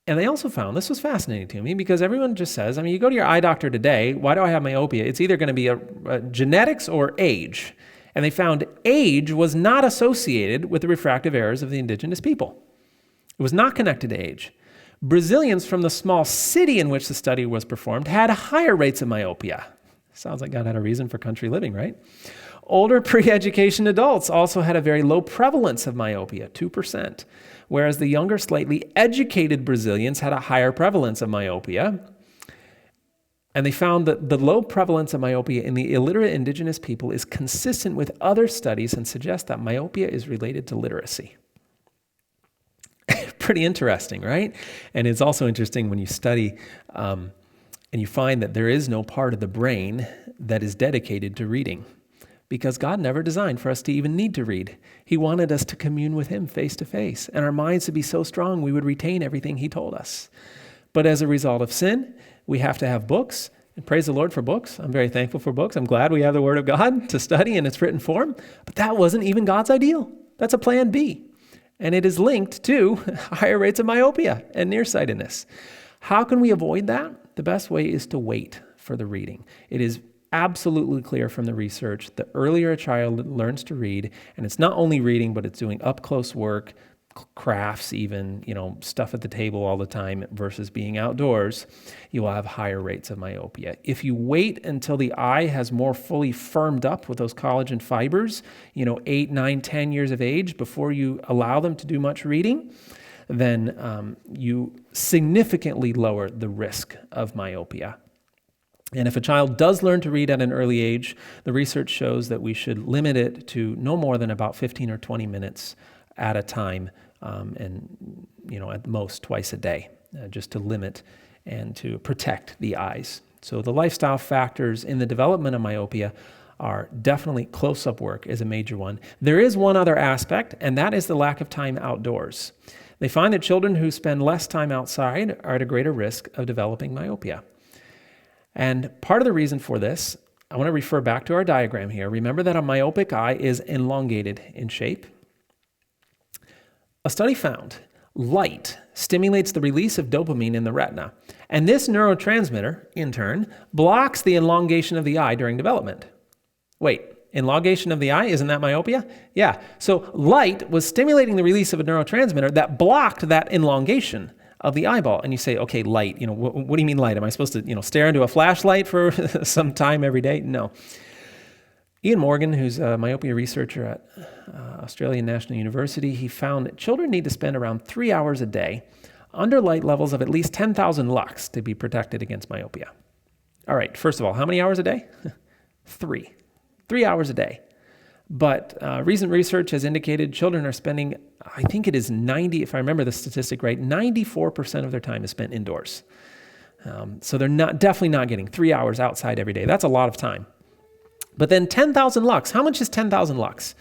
And they also found, this was fascinating to me, because everyone just says, you go to your eye doctor today, why do I have myopia? It's either going to be a genetics or age. And they found age was not associated with the refractive errors of the indigenous people. It was not connected to age. Brazilians from the small city in which the study was performed had higher rates of myopia. Sounds like God had a reason for country living, right? Older pre-education adults also had a very low prevalence of myopia, 2%, whereas the younger, slightly educated Brazilians had a higher prevalence of myopia. And they found that the low prevalence of myopia in the illiterate indigenous people is consistent with other studies and suggests that myopia is related to literacy. Pretty interesting, right? And it's also interesting when you study and you find that there is no part of the brain that is dedicated to reading, because God never designed for us to even need to read. He wanted us to commune with Him face to face, and our minds to be so strong we would retain everything He told us. But as a result of sin, we have to have books, and praise the Lord for books. I'm very thankful for books. I'm glad we have the Word of God to study in its written form, but that wasn't even God's ideal. That's a plan B. And it is linked to higher rates of myopia and nearsightedness. How can we avoid that? The best way is to wait for the reading. It is absolutely clear from the research, the earlier a child learns to read, and it's not only reading, but it's doing up-close work, crafts even, stuff at the table all the time versus being outdoors, you will have higher rates of myopia. If you wait until the eye has more fully firmed up with those collagen fibers, 8, 9, 10 years of age, before you allow them to do much reading, then you significantly lower the risk of myopia. And if a child does learn to read at an early age, the research shows that we should limit it to no more than about 15 or 20 minutes at a time, and at most twice a day, just to limit and to protect the eyes. So the lifestyle factors in the development of myopia are definitely close-up work is a major one. There is one other aspect, and that is the lack of time outdoors. They find that children who spend less time outside are at a greater risk of developing myopia. And part of the reason for this, I want to refer back to our diagram here. Remember that a myopic eye is elongated in shape. A study found light stimulates the release of dopamine in the retina, and this neurotransmitter, in turn, blocks the elongation of the eye during development. Wait, elongation of the eye, isn't that myopia? Yeah, so light was stimulating the release of a neurotransmitter that blocked that elongation of the eyeball. And you say, okay, light, what do you mean light? Am I supposed to, stare into a flashlight for some time every day? No. Ian Morgan, who's a myopia researcher at Australian National University, he found that children need to spend around 3 hours a day under light levels of at least 10,000 lux to be protected against myopia. All right, first of all, how many hours a day? 3. 3 hours a day. But recent research has indicated children are spending, I think it is 90, if I remember the statistic right, 94% of their time is spent indoors. So they're definitely not getting 3 hours outside every day. That's a lot of time. But then 10,000 lux, how much is 10,000 lux?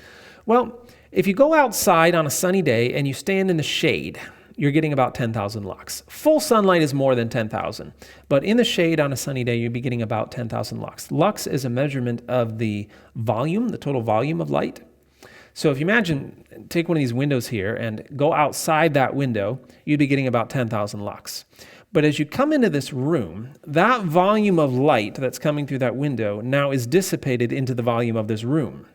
Well, if you go outside on a sunny day and you stand in the shade, you're getting about 10,000 lux. Full sunlight is more than 10,000, but in the shade on a sunny day, you'd be getting about 10,000 lux. Lux is a measurement of the volume, the total volume of light. So if you imagine, take one of these windows here and go outside that window, you'd be getting about 10,000 lux. But as you come into this room, that volume of light that's coming through that window now is dissipated into the volume of this room.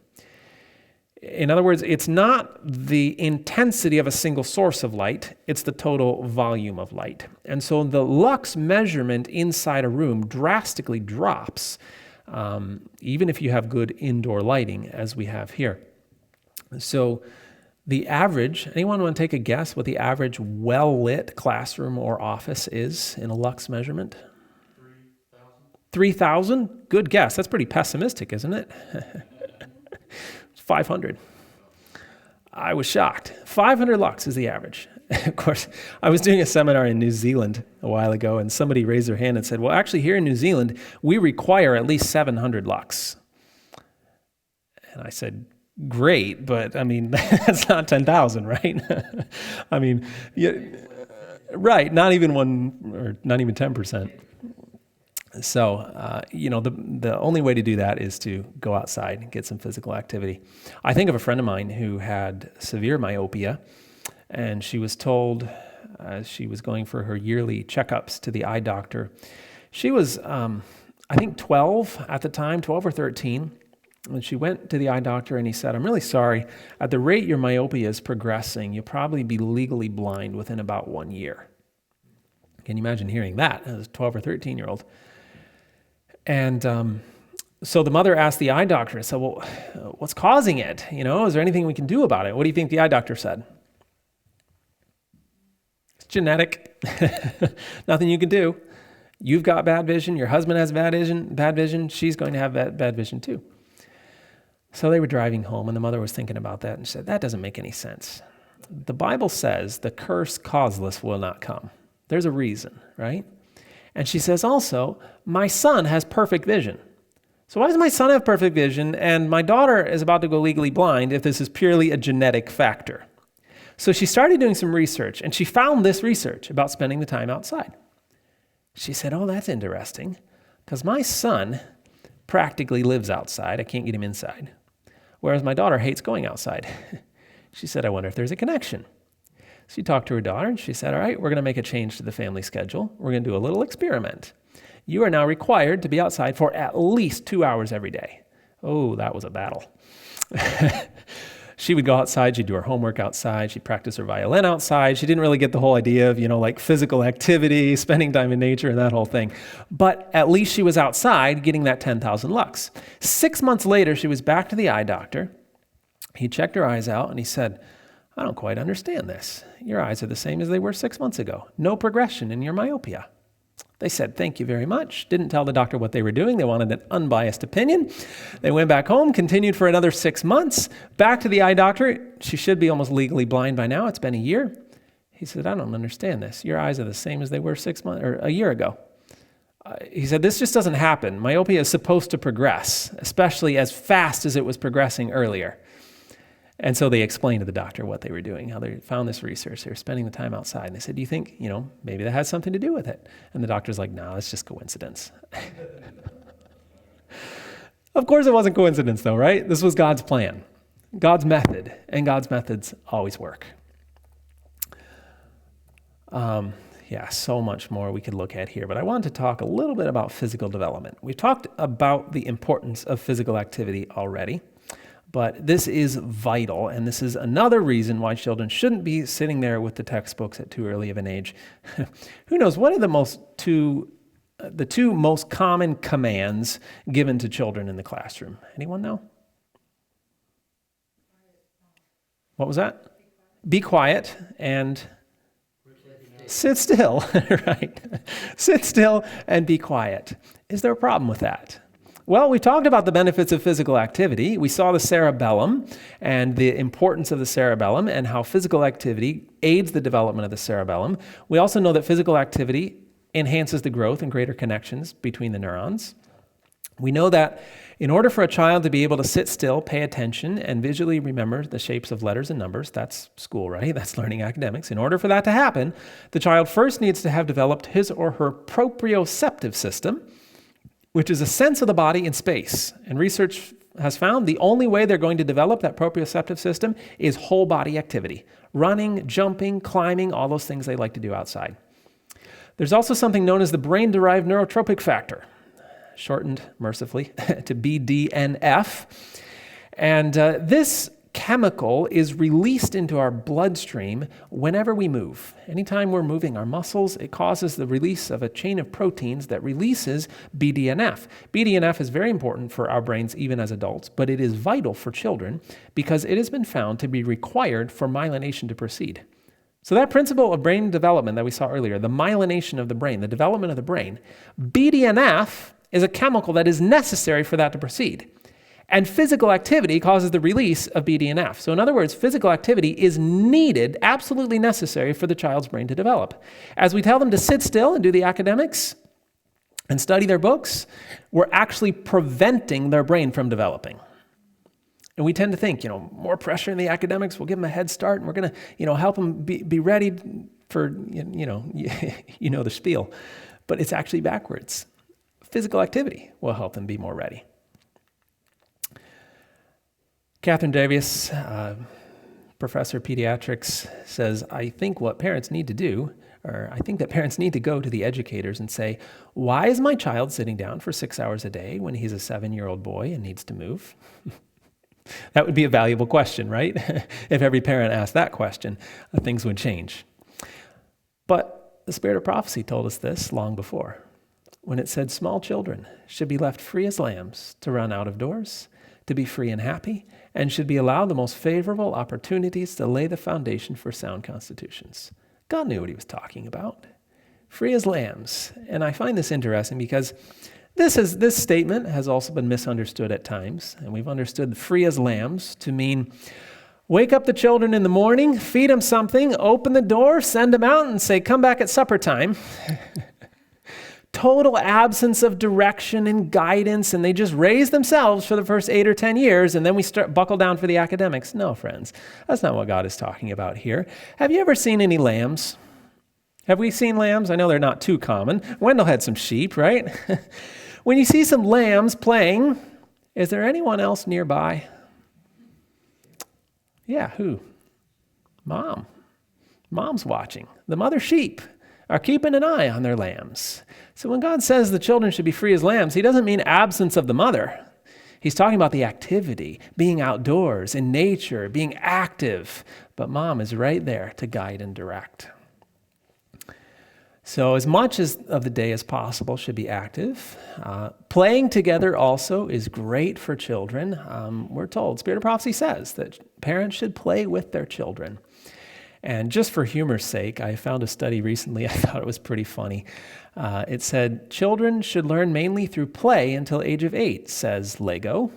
In other words, it's not the intensity of a single source of light, it's the total volume of light. And so the lux measurement inside a room drastically drops, even if you have good indoor lighting, as we have here. So the average, anyone want to take a guess what the average well-lit classroom or office is in a lux measurement? 3,000? Good guess. That's pretty pessimistic, isn't it? 500. I was shocked. 500 lux is the average. Of course, I was doing a seminar in New Zealand a while ago, and somebody raised their hand and said, well, actually here in New Zealand, we require at least 700 lux. And I said, great, but I mean, that's not 10,000, right? I mean, yeah, right, not even 10%. So, the only way to do that is to go outside and get some physical activity. I think of a friend of mine who had severe myopia, and she was told as she was going for her yearly checkups to the eye doctor. She was, I think, 12 at the time, 12 or 13. And she went to the eye doctor and he said, "I'm really sorry. At the rate your myopia is progressing, you'll probably be legally blind within about 1 year." Can you imagine hearing that as a 12 or 13-year-old? And so the mother asked the eye doctor and said, "Well, what's causing it? Is there anything we can do about it?" What do you think the eye doctor said? "It's genetic. Nothing you can do. You've got bad vision. Your husband has bad vision. She's going to have bad vision too." So they were driving home, and the mother was thinking about that and said, "That doesn't make any sense. The Bible says the curse causeless will not come. There's a reason, right?" And she says also, "My son has perfect vision. So why does my son have perfect vision and my daughter is about to go legally blind if this is purely a genetic factor?" So she started doing some research, and she found this research about spending the time outside. She said, "Oh, that's interesting, because my son practically lives outside. I can't get him inside. Whereas my daughter hates going outside." She said, "I wonder if there's a connection." She talked to her daughter, and she said, "All right, we're going to make a change to the family schedule. We're going to do a little experiment. You are now required to be outside for at least 2 hours every day." Oh, that was a battle. She would go outside, she'd do her homework outside, she'd practice her violin outside. She didn't really get the whole idea of, like physical activity, spending time in nature, and that whole thing. But at least she was outside getting that 10,000 lux. 6 months later, she was back to the eye doctor. He checked her eyes out and he said, "I don't quite understand this. Your eyes are the same as they were 6 months ago. No progression in your myopia." They said, "Thank you very much." Didn't tell the doctor what they were doing. They wanted an unbiased opinion. They went back home, continued for another 6 months. Back to the eye doctor. She should be almost legally blind by now. It's been a year. He said, "I don't understand this. Your eyes are the same as they were 6 months or a year ago." He said, "This just doesn't happen. Myopia is supposed to progress, especially as fast as it was progressing earlier." And so they explained to the doctor what they were doing, how they found this research. They were spending the time outside. And they said, "Do you think, maybe that has something to do with it?" And the doctor's like, "No, it's just coincidence." Of course it wasn't coincidence though, right? This was God's plan, God's method, and God's methods always work. So much more we could look at here, but I wanted to talk a little bit about physical development. We've talked about the importance of physical activity already. But this is vital, and this is another reason why children shouldn't be sitting there with the textbooks at too early of an age. Who knows, what are the two most common commands given to children in the classroom? Anyone know? What was that? Be quiet and sit still, right? Sit still and be quiet. Is there a problem with that? Well, we talked about the benefits of physical activity. We saw the cerebellum and the importance of the cerebellum and how physical activity aids the development of the cerebellum. We also know that physical activity enhances the growth and greater connections between the neurons. We know that in order for a child to be able to sit still, pay attention, and visually remember the shapes of letters and numbers, that's school, right? That's learning academics. In order for that to happen, the child first needs to have developed his or her proprioceptive system, which is a sense of the body in space. And research has found the only way they're going to develop that proprioceptive system is whole body activity. Running, jumping, climbing, all those things they like to do outside. There's also something known as the brain-derived neurotropic factor, shortened mercifully to BDNF. And this chemical is released into our bloodstream whenever we move. Anytime we're moving our muscles, it causes the release of a chain of proteins that releases BDNF. BDNF is very important for our brains even as adults, but it is vital for children because it has been found to be required for myelination to proceed. So that principle of brain development that we saw earlier, the myelination of the brain, the development of the brain, BDNF is a chemical that is necessary for that to proceed. And physical activity causes the release of BDNF. So in other words, physical activity is needed, absolutely necessary for the child's brain to develop. As we tell them to sit still and do the academics and study their books, we're actually preventing their brain from developing. And we tend to think, more pressure in the academics, we'll give them a head start, and we're going to, help them be ready for, the spiel. But it's actually backwards. Physical activity will help them be more ready. Catherine Davies, professor of pediatrics, says, I think that parents need to go to the educators and say, why is my child sitting down for 6 hours a day when he's a 7-year-old boy and needs to move? That would be a valuable question, right? If every parent asked that question, things would change. But the Spirit of Prophecy told us this long before, when it said small children should be left free as lambs to run out of doors, to be free and happy, and should be allowed the most favorable opportunities to lay the foundation for sound constitutions. God knew what he was talking about. Free as lambs. And I find this interesting because this statement has also been misunderstood at times, and we've understood free as lambs to mean wake up the children in the morning, feed them something, open the door, send them out, and say, come back at supper time. Total absence of direction and guidance, and they just raise themselves for the first 8 or 10 years, and then we buckle down for the academics. No, friends, that's not what God is talking about here. Have you ever seen any lambs? Have we seen lambs? I know they're not too common. Wendell had some sheep, right? When you see some lambs playing, is there anyone else nearby? Yeah, who? Mom. Mom's watching. The mother sheep are keeping an eye on their lambs. So when God says the children should be free as lambs, he doesn't mean absence of the mother. He's talking about the activity, being outdoors, in nature, being active. But mom is right there to guide and direct. So as much of the day as possible should be active. Playing together also is great for children. We're told, Spirit of Prophecy says that parents should play with their children. And just for humor's sake, I found a study recently, I thought it was pretty funny. It said, children should learn mainly through play until age of 8, says Lego.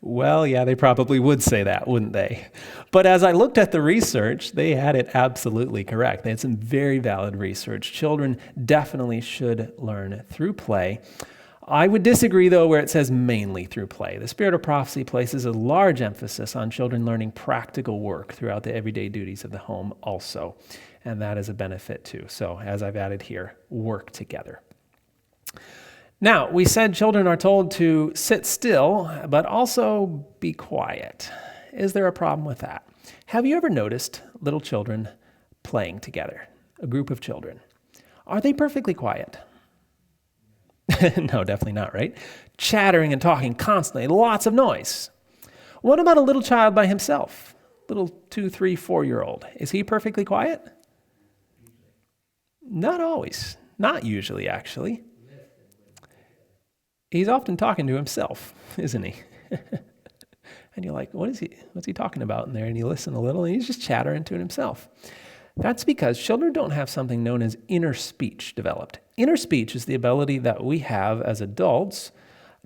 Well, yeah, they probably would say that, wouldn't they? But as I looked at the research, they had it absolutely correct. They had some very valid research. Children definitely should learn through play. I would disagree, though, where it says mainly through play. The Spirit of Prophecy places a large emphasis on children learning practical work throughout the everyday duties of the home also, and that is a benefit too. So, as I've added here, work together. Now, we said children are told to sit still, but also be quiet. Is there a problem with that? Have you ever noticed little children playing together, a group of children? Are they perfectly quiet? No, definitely not, right? Chattering and talking constantly, lots of noise. What about a little child by himself? Little 2, 3, 4-year-old. Is he perfectly quiet? Not always. Not usually, actually. He's often talking to himself, isn't he? And you're like, what's he talking about in there? And you listen a little, and he's just chattering to himself. That's because children don't have something known as inner speech developed. Inner speech is the ability that we have as adults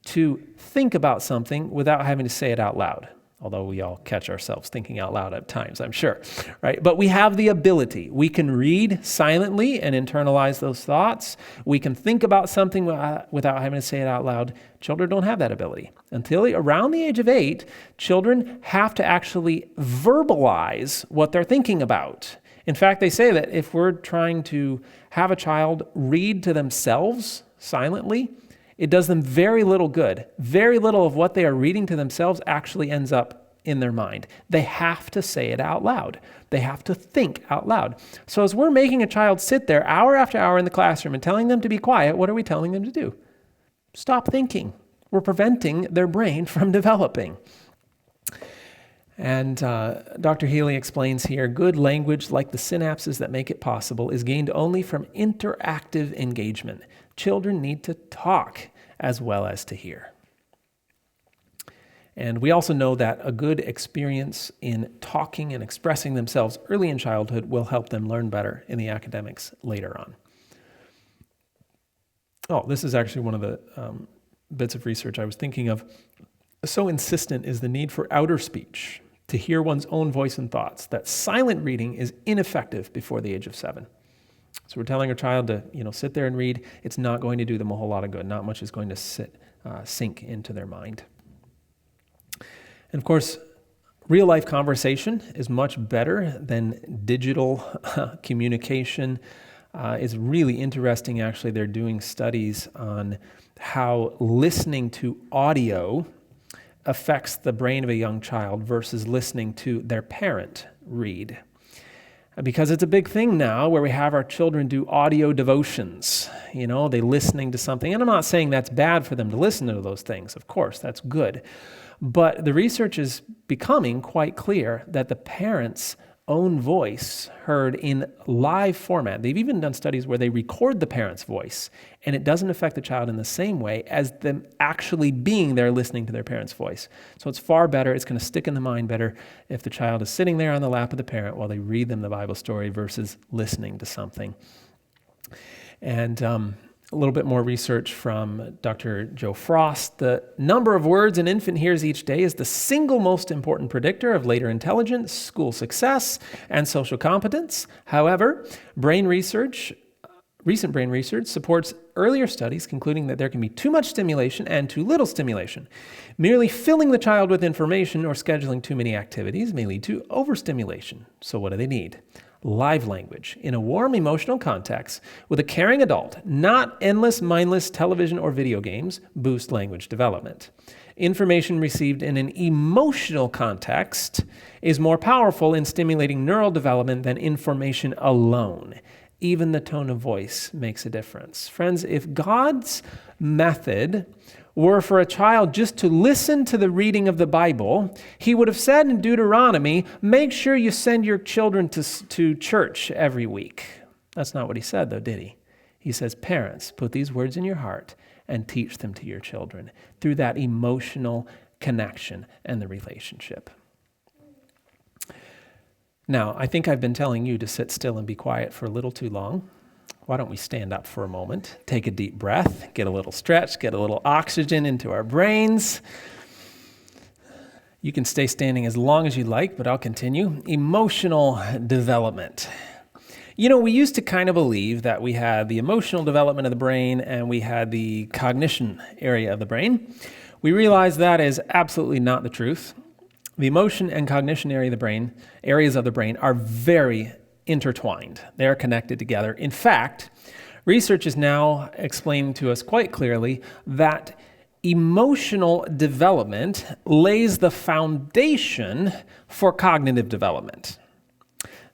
to think about something without having to say it out loud. Although we all catch ourselves thinking out loud at times, I'm sure, right? But we have the ability. We can read silently and internalize those thoughts. We can think about something without having to say it out loud. Children don't have that ability. Until around the age of 8, children have to actually verbalize what they're thinking about. In fact, they say that if we're trying to have a child read to themselves silently, it does them very little good. Very little of what they are reading to themselves actually ends up in their mind. They have to say it out loud. They have to think out loud. So as we're making a child sit there hour after hour in the classroom and telling them to be quiet, what are we telling them to do? Stop thinking. We're preventing their brain from developing. And Dr. Healy explains here, good language, like the synapses that make it possible, is gained only from interactive engagement. Children need to talk as well as to hear. And we also know that a good experience in talking and expressing themselves early in childhood will help them learn better in the academics later on. Oh, this is actually one of the bits of research I was thinking of. So insistent is the need for outer speech, to hear one's own voice and thoughts, that silent reading is ineffective before the age of 7. So we're telling our child to, sit there and read. It's not going to do them a whole lot of good. Not much is going to sink into their mind. And of course, real life conversation is much better than digital communication. It's really interesting, actually. They're doing studies on how listening to audio affects the brain of a young child versus listening to their parent read. Because it's a big thing now where we have our children do audio devotions. They're listening to something. And I'm not saying that's bad for them to listen to those things. Of course, that's good. But the research is becoming quite clear that the parent's own voice heard in live format. They've even done studies where they record the parent's voice, and it doesn't affect the child in the same way as them actually being there listening to their parent's voice. So it's far better. It's going to stick in the mind better if the child is sitting there on the lap of the parent while they read them the Bible story versus listening to something. And a little bit more research from Dr. Joe Frost. The number of words an infant hears each day is the single most important predictor of later intelligence, school success, and social competence. However, recent brain research supports earlier studies concluding that there can be too much stimulation and too little stimulation. Merely filling the child with information or scheduling too many activities may lead to overstimulation. So what do they need? Live language in a warm emotional context with a caring adult, not endless, mindless television or video games, boost language development. Information received in an emotional context is more powerful in stimulating neural development than information alone. Even the tone of voice makes a difference. Friends, if God's method were for a child just to listen to the reading of the Bible, he would have said in Deuteronomy, make sure you send your children to church every week. That's not what he said, though, did he? He says, parents, put these words in your heart and teach them to your children through that emotional connection and the relationship. Now, I think I've been telling you to sit still and be quiet for a little too long. Why don't we stand up for a moment, take a deep breath, get a little stretch, get a little oxygen into our brains. You can stay standing as long as you like, but I'll continue. Emotional development. We used to kind of believe that we had the emotional development of the brain and we had the cognition area of the brain. We realize that is absolutely not the truth. The emotion and cognition areas of the brain are very intertwined. They are connected together. In fact, research is now explaining to us quite clearly that emotional development lays the foundation for cognitive development.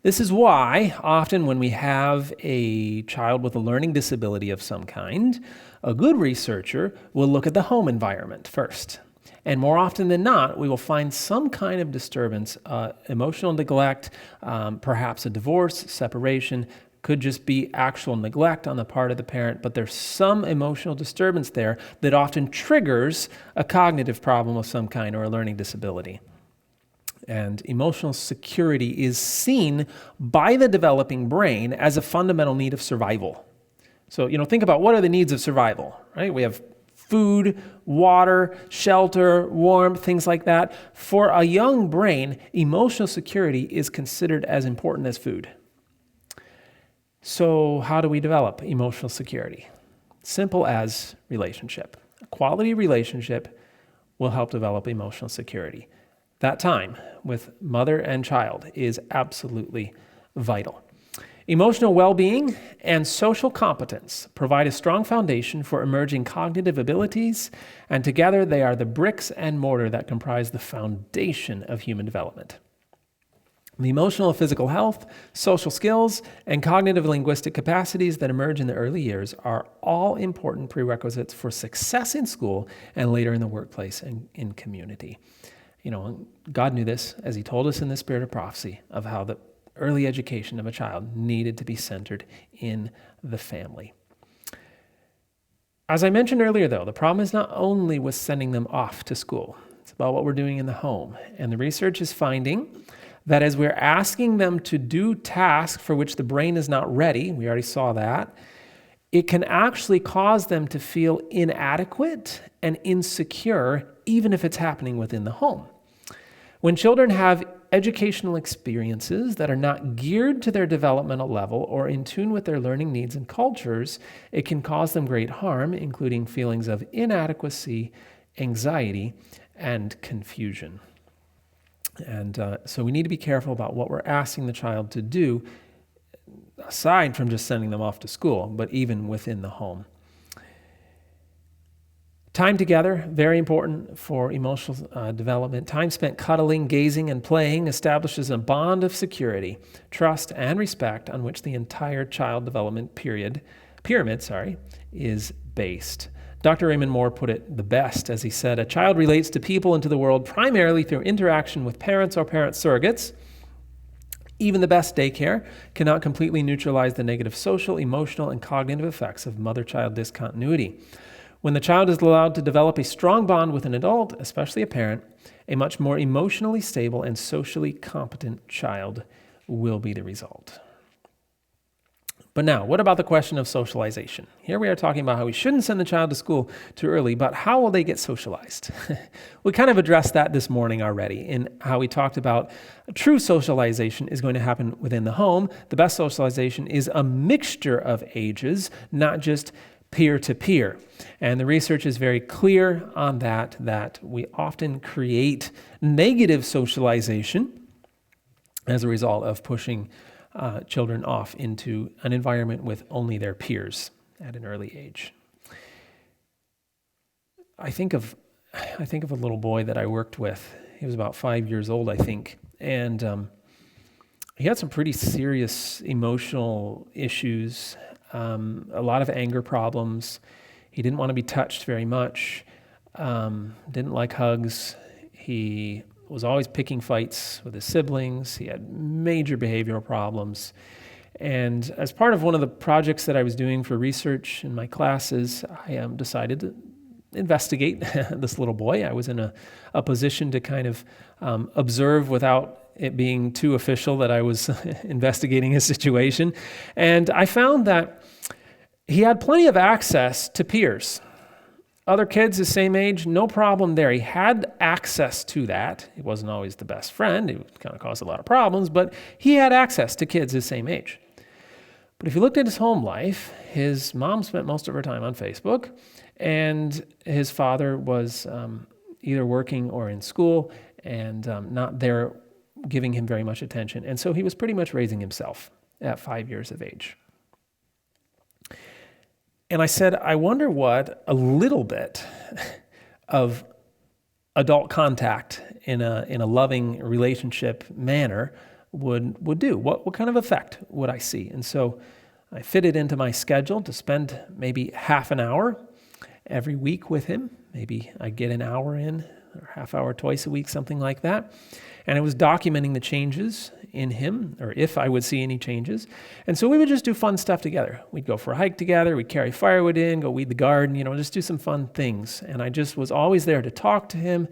This is why often when we have a child with a learning disability of some kind, a good researcher will look at the home environment first. And more often than not, we will find some kind of disturbance, emotional neglect, perhaps a divorce, separation, could just be actual neglect on the part of the parent, but there's some emotional disturbance there that often triggers a cognitive problem of some kind or a learning disability. And emotional security is seen by the developing brain as a fundamental need of survival. So, think about what are the needs of survival, right? We have food, water, shelter, warmth, things like that. For a young brain, emotional security is considered as important as food. So how do we develop emotional security? Simple as relationship. A quality relationship will help develop emotional security. That time with mother and child is absolutely vital. Emotional well-being and social competence provide a strong foundation for emerging cognitive abilities, and together they are the bricks and mortar that comprise the foundation of human development. The emotional and physical health, social skills, and cognitive linguistic capacities that emerge in the early years are all important prerequisites for success in school and later in the workplace and in community. God knew this, as he told us in the spirit of prophecy, of how the early education of a child needed to be centered in the family. As I mentioned earlier, though, the problem is not only with sending them off to school. It's about what we're doing in the home. And the research is finding that as we're asking them to do tasks for which the brain is not ready, we already saw that, it can actually cause them to feel inadequate and insecure, even if it's happening within the home. When children have educational experiences that are not geared to their developmental level or in tune with their learning needs and cultures, it can cause them great harm, including feelings of inadequacy, anxiety, and confusion. And so we need to be careful about what we're asking the child to do, aside from just sending them off to school, but even within the home. Time together, very important for emotional development. Time spent cuddling, gazing, and playing establishes a bond of security, trust, and respect on which the entire child development pyramid is based. Dr. Raymond Moore put it the best as he said, "A child relates to people and to the world primarily through interaction with parents or parent surrogates. Even the best daycare cannot completely neutralize the negative social, emotional, and cognitive effects of mother-child discontinuity. When the child is allowed to develop a strong bond with an adult, especially a parent, a much more emotionally stable and socially competent child will be the result." But now, what about the question of socialization? Here we are talking about how we shouldn't send the child to school too early, but how will they get socialized? We kind of addressed that this morning already in how we talked about true socialization is going to happen within the home. The best socialization is a mixture of ages, not just peer-to-peer. And the research is very clear on that we often create negative socialization as a result of pushing children off into an environment with only their peers at an early age. I think of a little boy that I worked with. He was about 5 years old, I think, and he had some pretty serious emotional issues, a lot of anger problems. He didn't want to be touched very much, didn't like hugs. He was always picking fights with his siblings. He had major behavioral problems. And as part of one of the projects that I was doing for research in my classes, I decided to investigate this little boy. I was in a position to kind of observe without it being too official that I was investigating his situation. And I found that he had plenty of access to peers. Other kids the same age, no problem there. He had access to that. He wasn't always the best friend. It kind of caused a lot of problems, but he had access to kids his same age. But if you looked at his home life, his mom spent most of her time on Facebook, and his father was either working or in school and not there giving him very much attention. And so he was pretty much raising himself at 5 years of age. And I said, I wonder what a little bit of adult contact in a loving relationship manner would do. What kind of effect would I see? And so I fit it into my schedule to spend maybe half an hour every week with him. Maybe I'd get an hour in, or half hour twice a week, something like that. And I was documenting the changes in him, or if I would see any changes. And so we would just do fun stuff together. We'd go for a hike together, we'd carry firewood in, go weed the garden, just do some fun things. And I just was always there to talk to him,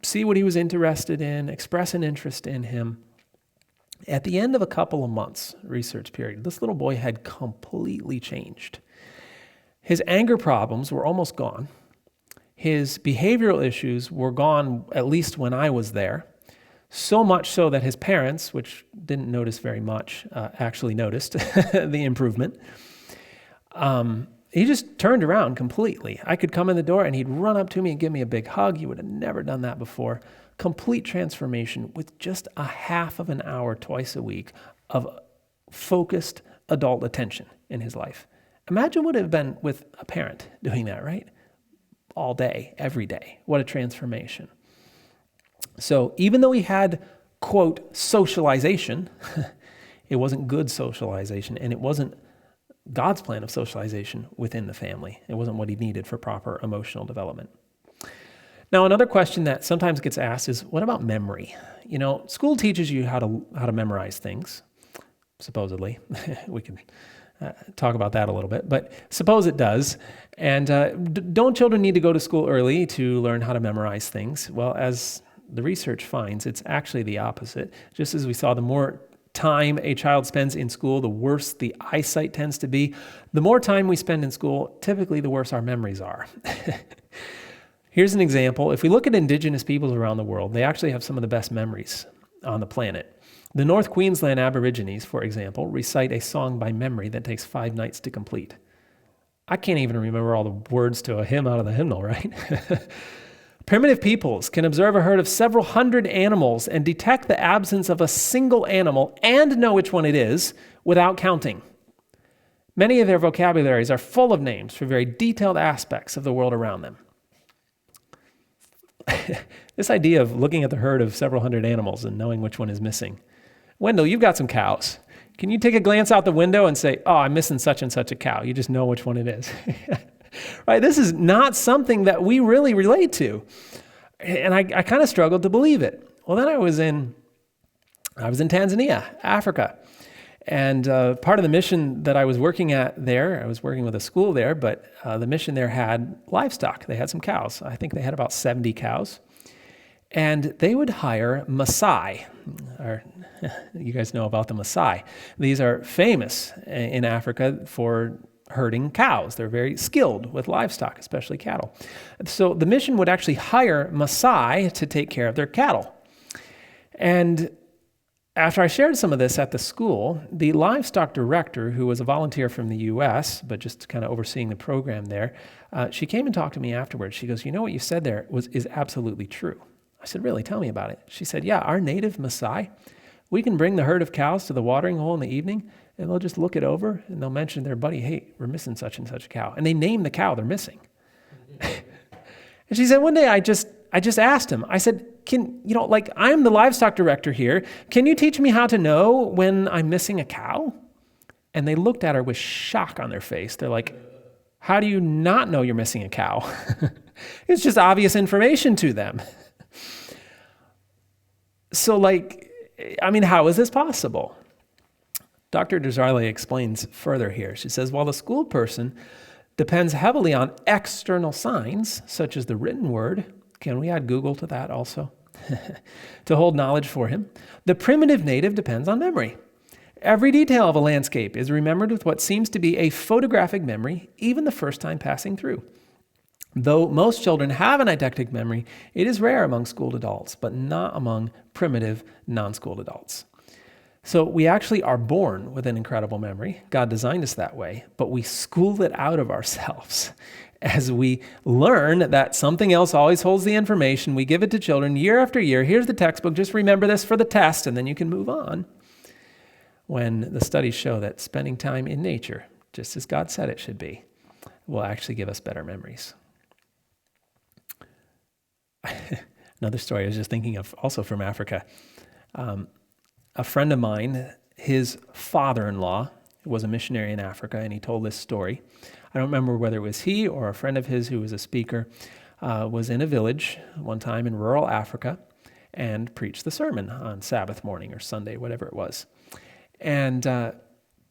see what he was interested in, express an interest in him. At the end of a couple of months, research period, this little boy had completely changed. His anger problems were almost gone. His behavioral issues were gone, at least when I was there. So much so that his parents, which didn't notice very much, actually noticed the improvement. He just turned around completely. I could come in the door and he'd run up to me and give me a big hug. He would have never done that before. Complete transformation with just a half of an hour twice a week of focused adult attention in his life. Imagine what it would have been with a parent doing that, right? All day, every day. What a transformation. So even though he had, quote, socialization, it wasn't good socialization, and it wasn't God's plan of socialization within the family. It wasn't what he needed for proper emotional development. Now, another question that sometimes gets asked is, what about memory? School teaches you how to memorize things, supposedly. We can talk about that a little bit, but suppose it does. And don't children need to go to school early to learn how to memorize things? Well, as the research finds, it's actually the opposite. Just as we saw, the more time a child spends in school, the worse the eyesight tends to be. The more time we spend in school, typically the worse our memories are. Here's an example. If we look at indigenous peoples around the world, they actually have some of the best memories on the planet. The North Queensland Aborigines, for example, recite a song by memory that takes 5 nights to complete. I can't even remember all the words to a hymn out of the hymnal, right? Primitive peoples can observe a herd of several hundred animals and detect the absence of a single animal and know which one it is without counting. Many of their vocabularies are full of names for very detailed aspects of the world around them. This idea of looking at the herd of several hundred animals and knowing which one is missing. Wendell, you've got some cows. Can you take a glance out the window and say, oh, I'm missing such and such a cow? You just know which one it is. Right? This is not something that we really relate to. And I kind of struggled to believe it. Well, then I was in Tanzania, Africa. And part of the mission that I was working at there, I was working with a school there, but the mission there had livestock. They had some cows. I think they had about 70 cows. And they would hire Maasai, or you guys know about the Maasai. These are famous in Africa for herding cows. They're very skilled with livestock, especially cattle. So the mission would actually hire Maasai to take care of their cattle. And after I shared some of this at the school, the livestock director, who was a volunteer from the U.S., but just kind of overseeing the program there, she came and talked to me afterwards. She goes, you know what you said there is absolutely true. I said, really? Tell me about it. She said, yeah, our native Maasai, we can bring the herd of cows to the watering hole in the evening, and they'll just look it over, and they'll mention to their buddy, hey, we're missing such and such a cow. And they name the cow they're missing. And she said, one day I just asked him, I said, I'm the livestock director here. Can you teach me how to know when I'm missing a cow? And they looked at her with shock on their face. They're like, how do you not know you're missing a cow? It's just obvious information to them. So how is this possible? Dr. Desarle explains further here. She says, while the school person depends heavily on external signs, such as the written word, can we add Google to that also? To hold knowledge for him, the primitive native depends on memory. Every detail of a landscape is remembered with what seems to be a photographic memory, even the first time passing through. Though most children have an eidetic memory, it is rare among schooled adults, but not among primitive non-schooled adults. So we actually are born with an incredible memory. God designed us that way, but we school it out of ourselves. As we learn that something else always holds the information, we give it to children year after year. Here's the textbook, just remember this for the test, and then you can move on. When the studies show that spending time in nature, just as God said it should be, will actually give us better memories. Another story I was just thinking of, also from Africa. A friend of mine, his father-in-law was a missionary in Africa, and he told this story. I don't remember whether it was he or a friend of his who was a speaker, was in a village one time in rural Africa and preached the sermon on Sabbath morning or Sunday, whatever it was. And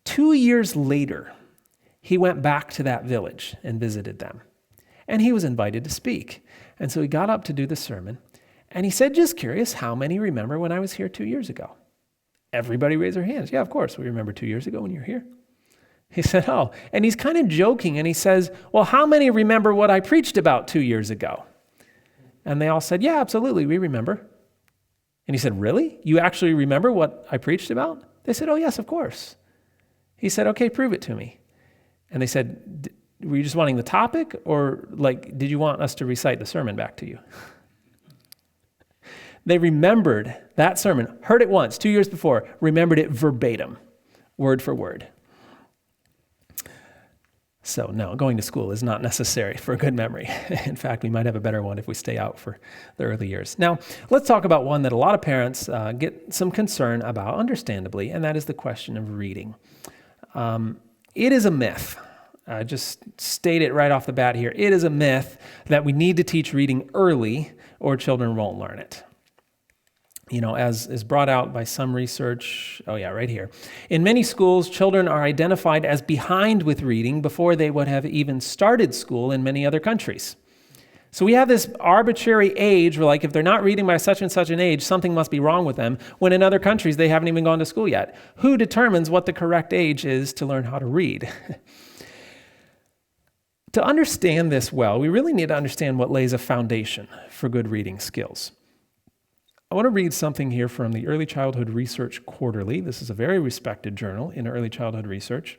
2 years later, he went back to that village and visited them. And he was invited to speak. And so he got up to do the sermon, and he said, just curious, how many remember when I was here 2 years ago? Everybody raised their hands. Yeah, of course, we remember 2 years ago when you were here. He said, oh, and he's kind of joking, and he says, well, how many remember what I preached about 2 years ago? And they all said, yeah, absolutely, we remember. And he said, really? You actually remember what I preached about? They said, oh, yes, of course. He said, okay, prove it to me. And they said, were you just wanting the topic, or did you want us to recite the sermon back to you? They remembered that sermon, heard it once, 2 years before, remembered it verbatim, word for word. So no, going to school is not necessary for a good memory. In fact, we might have a better one if we stay out for the early years. Now, let's talk about one that a lot of parents get some concern about, understandably, and that is the question of reading. It is a myth. Just state it right off the bat here. It is a myth that we need to teach reading early or children won't learn it. You know, as is brought out by some research, right here. In many schools, children are identified as behind with reading before they would have even started school in many other countries. So we have this arbitrary age where, if they're not reading by such and such an age, something must be wrong with them, when in other countries they haven't even gone to school yet. Who determines what the correct age is to learn how to read? To understand this well, we really need to understand what lays a foundation for good reading skills. I want to read something here from the Early Childhood Research Quarterly. This is a very respected journal in early childhood research.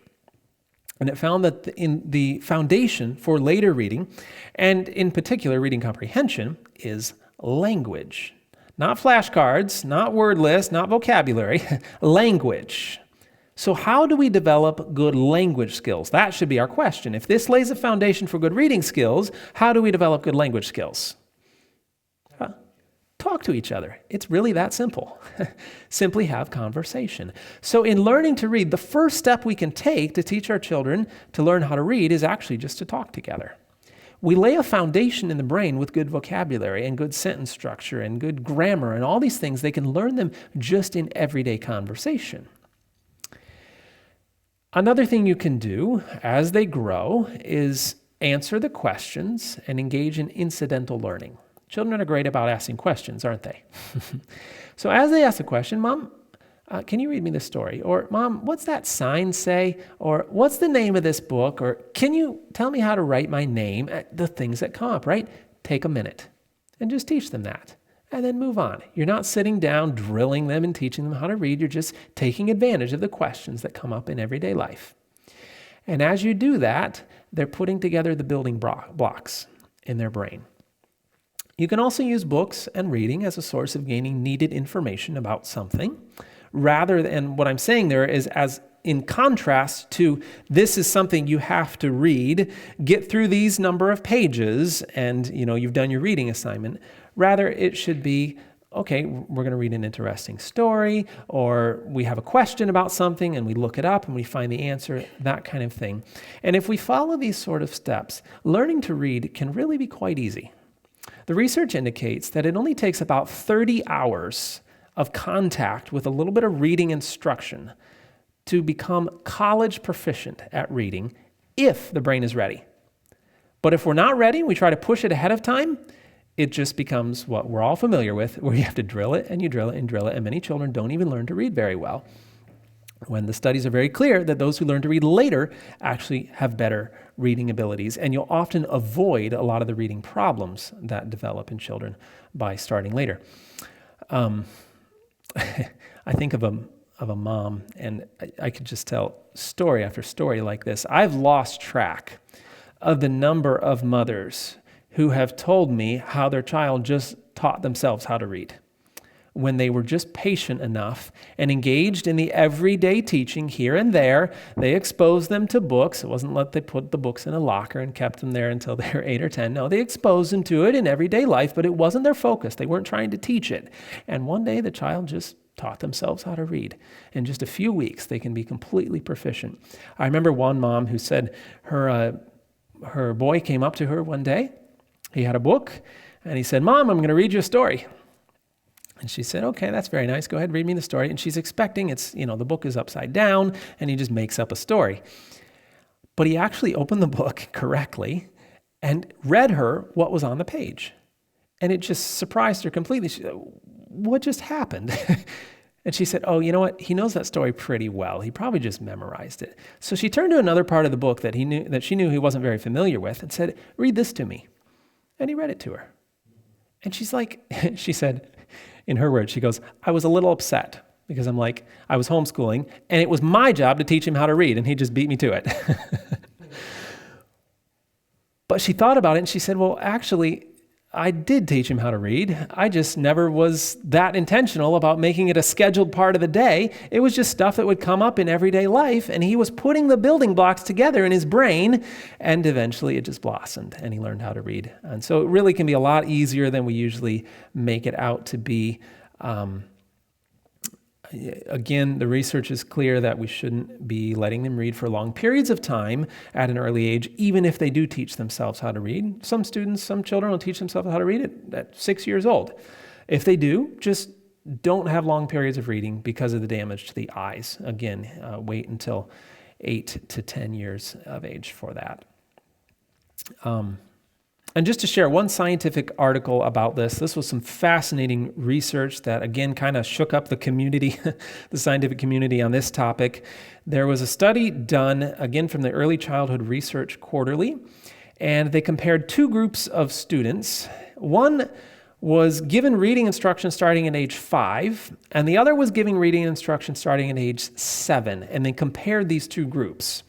And it found that in the foundation for later reading, and in particular reading comprehension, is language. Not flashcards, not word lists, not vocabulary, language. So how do we develop good language skills? That should be our question. If this lays a foundation for good reading skills, how do we develop good language skills? Talk to each other. It's really that simple. Simply have conversation. So in learning to read, the first step we can take to teach our children to learn how to read is actually just to talk together. We lay a foundation in the brain with good vocabulary and good sentence structure and good grammar and all these things. They can learn them just in everyday conversation. Another thing you can do as they grow is answer the questions and engage in incidental learning. Children are great about asking questions, aren't they? So as they ask the question, Mom, can you read me this story? Or, Mom, what's that sign say? Or, what's the name of this book? Or, can you tell me how to write my name? The things that come up, right? Take a minute and just teach them that. And then move on. You're not sitting down drilling them and teaching them how to read. You're just taking advantage of the questions that come up in everyday life. And as you do that, they're putting together the building blocks in their brain. You can also use books and reading as a source of gaining needed information about something, rather than what I'm saying there is as in contrast to this is something you have to read, get through these number of pages, and you've done your reading assignment. Rather, it should be, okay, we're going to read an interesting story, or we have a question about something and we look it up and we find the answer, that kind of thing. And if we follow these sort of steps, learning to read can really be quite easy. The research indicates that it only takes about 30 hours of contact with a little bit of reading instruction to become college proficient at reading if the brain is ready. But if we're not ready, we try to push it ahead of time, it just becomes what we're all familiar with, where you have to drill it and you drill it and drill it, and many children don't even learn to read very well. When the studies are very clear that those who learn to read later actually have better reading abilities, and you'll often avoid a lot of the reading problems that develop in children by starting later. I think of a mom, and I could just tell story after story like this. I've lost track of the number of mothers who have told me how their child just taught themselves how to read when they were just patient enough and engaged in the everyday teaching here and there. They exposed them to books. It wasn't that they put the books in a locker and kept them there until they were 8 or 10. No, they exposed them to it in everyday life, but it wasn't their focus. They weren't trying to teach it. And one day the child just taught themselves how to read. In just a few weeks, they can be completely proficient. I remember one mom who said her boy came up to her one day. He had a book, and he said, Mom, I'm going to read you a story. And she said, okay, that's very nice. Go ahead, read me the story. And she's expecting the book is upside down, and he just makes up a story. But he actually opened the book correctly and read her what was on the page. And it just surprised her completely. She said, what just happened? And she said, oh, you know what? He knows that story pretty well. He probably just memorized it. So she turned to another part of the book that she knew he wasn't very familiar with and said, read this to me. And he read it to her. And she said, in her words, she goes, I was a little upset because I was homeschooling and it was my job to teach him how to read and he just beat me to it. But she thought about it and she said, well, actually, I did teach him how to read. I just never was that intentional about making it a scheduled part of the day. It was just stuff that would come up in everyday life, and he was putting the building blocks together in his brain, and eventually it just blossomed, and he learned how to read. And so it really can be a lot easier than we usually make it out to be. Again, the research is clear that we shouldn't be letting them read for long periods of time at an early age, even if they do teach themselves how to read. Some children will teach themselves how to read at 6 years old. If they do, just don't have long periods of reading because of the damage to the eyes. Again, wait until 8 to 10 years of age for that. And just to share one scientific article about this was some fascinating research that, again, kind of shook up the community, the scientific community on this topic. There was a study done, again, from the Early Childhood Research Quarterly, and they compared two groups of students. One was given reading instruction starting at age 5, and the other was giving reading instruction starting at age 7, and they compared these two groups.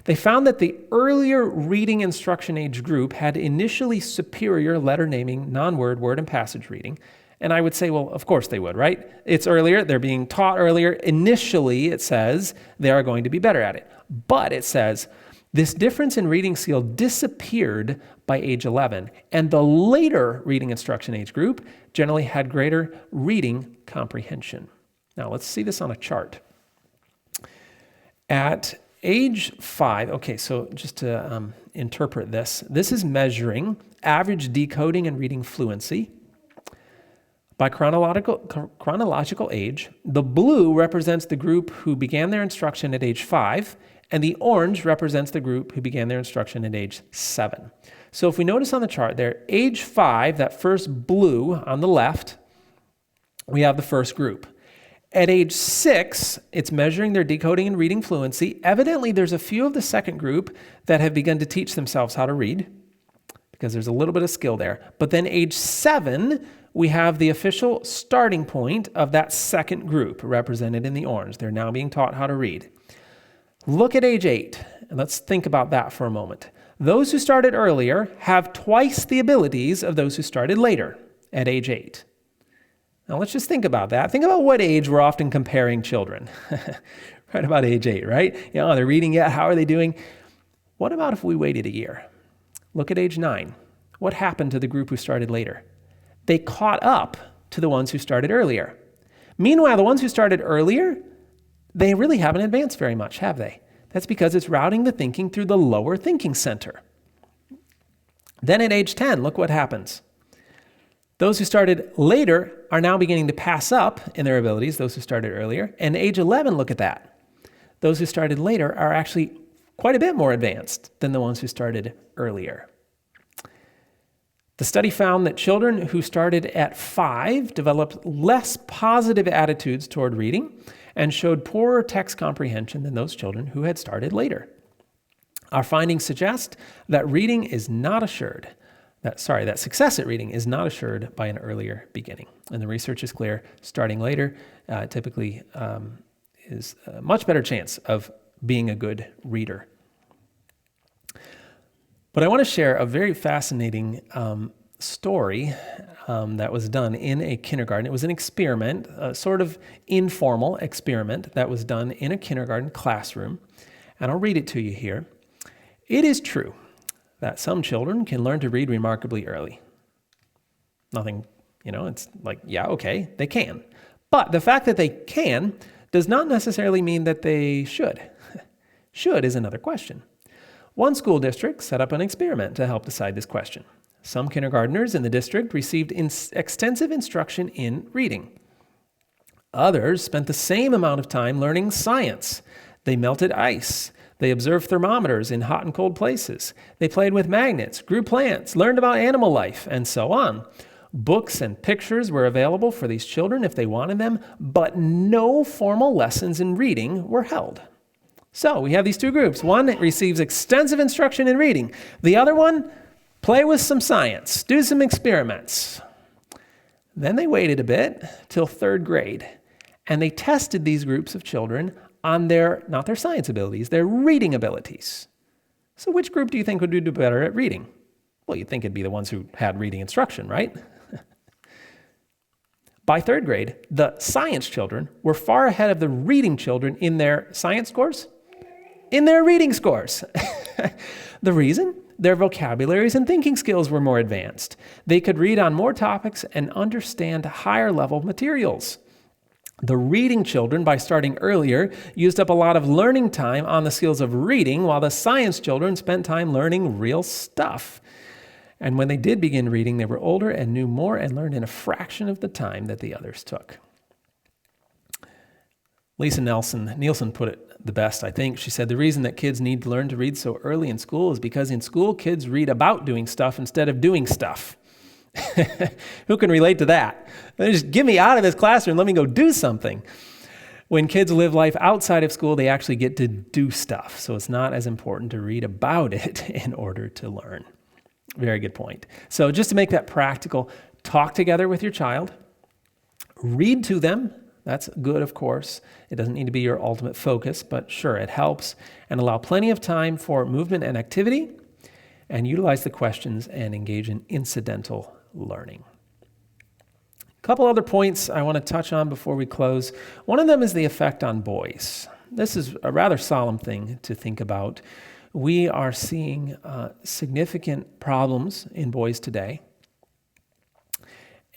They found that the earlier reading instruction age group had initially superior letter naming, non-word, word, and passage reading. And I would say, well, of course they would, right? It's earlier, they're being taught earlier. Initially, it says they are going to be better at it. But it says this difference in reading skill disappeared by age 11, and the later reading instruction age group generally had greater reading comprehension. Now, let's see this on a chart. At age 5, okay, so just to interpret this is measuring average decoding and reading fluency by chronological age. The blue represents the group who began their instruction at age 5, and the orange represents the group who began their instruction at age 7. So if we notice on the chart there, age 5, that first blue on the left, we have the first group. At age 6, it's measuring their decoding and reading fluency. Evidently, there's a few of the second group that have begun to teach themselves how to read, because there's a little bit of skill there. But then age 7, we have the official starting point of that second group represented in the orange. They're now being taught how to read. Look at age 8, and let's think about that for a moment. Those who started earlier have twice the abilities of those who started later at age 8. Now let's just think about that. Think about what age we're often comparing children. Right about age 8, right? You know, are they reading yet? How are they doing? What about if we waited a year? Look at age 9. What happened to the group who started later? They caught up to the ones who started earlier. Meanwhile, the ones who started earlier, they really haven't advanced very much, have they? That's because it's routing the thinking through the lower thinking center. Then at age 10, look what happens. Those who started later are now beginning to pass up in their abilities, those who started earlier. And age 11, look at that. Those who started later are actually quite a bit more advanced than the ones who started earlier. The study found that children who started at 5 developed less positive attitudes toward reading and showed poorer text comprehension than those children who had started later. Our findings suggest that reading is not assured. That success at reading is not assured by an earlier beginning. And the research is clear. Starting later typically is a much better chance of being a good reader. But I want to share a very fascinating story that was done in a kindergarten. It was an experiment, a sort of informal experiment that was done in a kindergarten classroom. And I'll read it to you here. It is true that some children can learn to read remarkably early. Nothing, it's like, yeah, okay, they can. But the fact that they can does not necessarily mean that they should. Should is another question. One school district set up an experiment to help decide this question. Some kindergartners in the district received extensive instruction in reading. Others spent the same amount of time learning science. They melted ice. They observed thermometers in hot and cold places. They played with magnets, grew plants, learned about animal life, and so on. Books and pictures were available for these children if they wanted them, but no formal lessons in reading were held. So we have these two groups. One receives extensive instruction in reading. The other one, play with some science, do some experiments. Then they waited a bit till 3rd grade, and they tested these groups of children on not their science abilities, their reading abilities. So which group do you think would do better at reading? Well, you'd think it'd be the ones who had reading instruction, right? By 3rd grade, the science children were far ahead of the reading children in their science scores, in their reading scores. The reason? Their vocabularies and thinking skills were more advanced. They could read on more topics and understand higher level materials. The reading children, by starting earlier, used up a lot of learning time on the skills of reading, while the science children spent time learning real stuff. And when they did begin reading, they were older and knew more and learned in a fraction of the time that the others took. Lisa Nielsen put it the best, I think. She said, the reason that kids need to learn to read so early in school is because in school, kids read about doing stuff instead of doing stuff. Who can relate to that? Just get me out of this classroom, let me go do something. When kids live life outside of school, they actually get to do stuff. So it's not as important to read about it in order to learn. Very good point. So just to make that practical, Talk together with your child. Read to them. That's good, of course. It doesn't need to be your ultimate focus, but sure, it helps. And allow plenty of time for movement and activity, and utilize the questions and engage in incidental learning. A couple other points I want to touch on before we close. One of them is the effect on boys. This is a rather solemn thing to think about. We are seeing significant problems in boys today.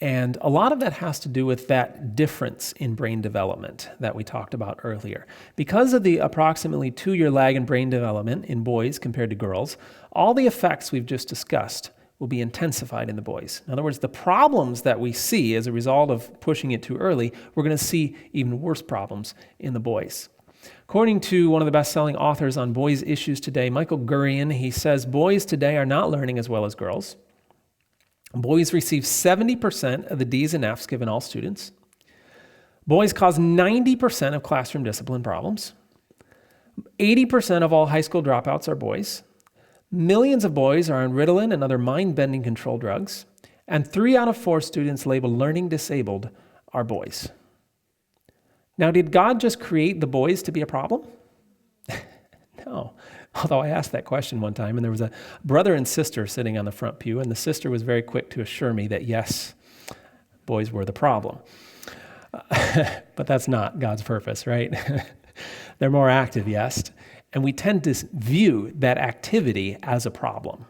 And a lot of that has to do with that difference in brain development that we talked about earlier. Because of the approximately 2-year lag in brain development in boys compared to girls, all the effects we've just discussed will be intensified in the boys. In other words, the problems that we see as a result of pushing it too early, we're going to see even worse problems in the boys. According to one of the best-selling authors on boys' issues today, Michael Gurian, he says, boys today are not learning as well as girls. Boys receive 70% of the D's and F's given all students. Boys cause 90% of classroom discipline problems. 80% of all high school dropouts are boys. Millions of boys are on Ritalin and other mind-bending control drugs. And 3 out of 4 students labeled learning disabled are boys. Now, did God just create the boys to be a problem? No. Although I asked that question one time, and there was a brother and sister sitting on the front pew, and the sister was very quick to assure me that, yes, boys were the problem. But that's not God's purpose, right? They're more active, yes. And we tend to view that activity as a problem.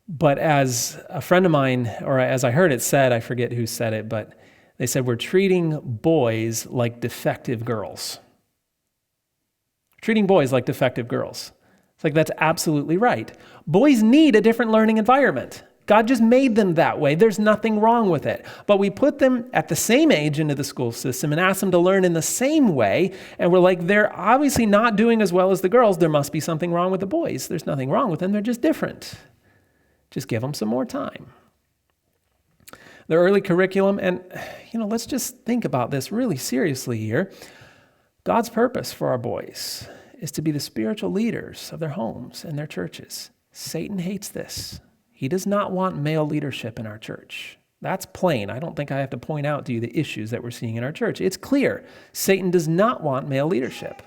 But as a friend of mine, or as I heard it said, I forget who said it, but they said, we're treating boys like defective girls. Treating boys like defective girls. It's like, that's absolutely right. Boys need a different learning environment. God just made them that way. There's nothing wrong with it. But we put them at the same age into the school system and ask them to learn in the same way. And we're like, they're obviously not doing as well as the girls. There must be something wrong with the boys. There's nothing wrong with them. They're just different. Just give them some more time. The early curriculum, and let's just think about this really seriously here. God's purpose for our boys is to be the spiritual leaders of their homes and their churches. Satan hates this. He does not want male leadership in our church. That's plain. I don't think I have to point out to you the issues that we're seeing in our church. It's clear. Satan does not want male leadership.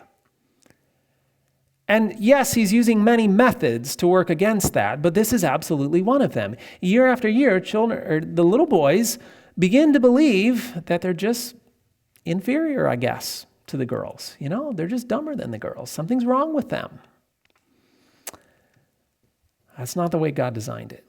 And yes, he's using many methods to work against that, but this is absolutely one of them. Year after year, the little boys begin to believe that they're just inferior, I guess, to the girls. They're just dumber than the girls. Something's wrong with them. That's not the way God designed it.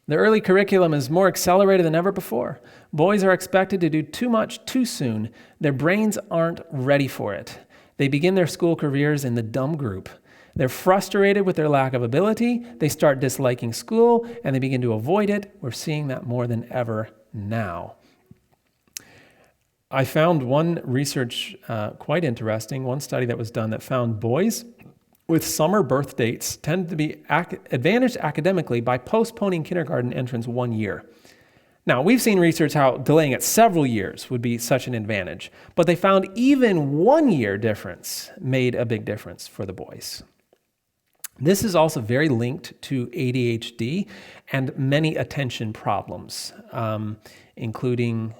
The early curriculum is more accelerated than ever before. Boys are expected to do too much too soon. Their brains aren't ready for it. They begin their school careers in the dumb group. They're frustrated with their lack of ability. They start disliking school, and they begin to avoid it. We're seeing that more than ever now. I found one research quite interesting, one study that was done that found boys with summer birth dates tend to be advantaged academically by postponing kindergarten entrance 1 year. Now, we've seen research how delaying it several years would be such an advantage, but they found even 1 year difference made a big difference for the boys. This is also very linked to ADHD and many attention problems, including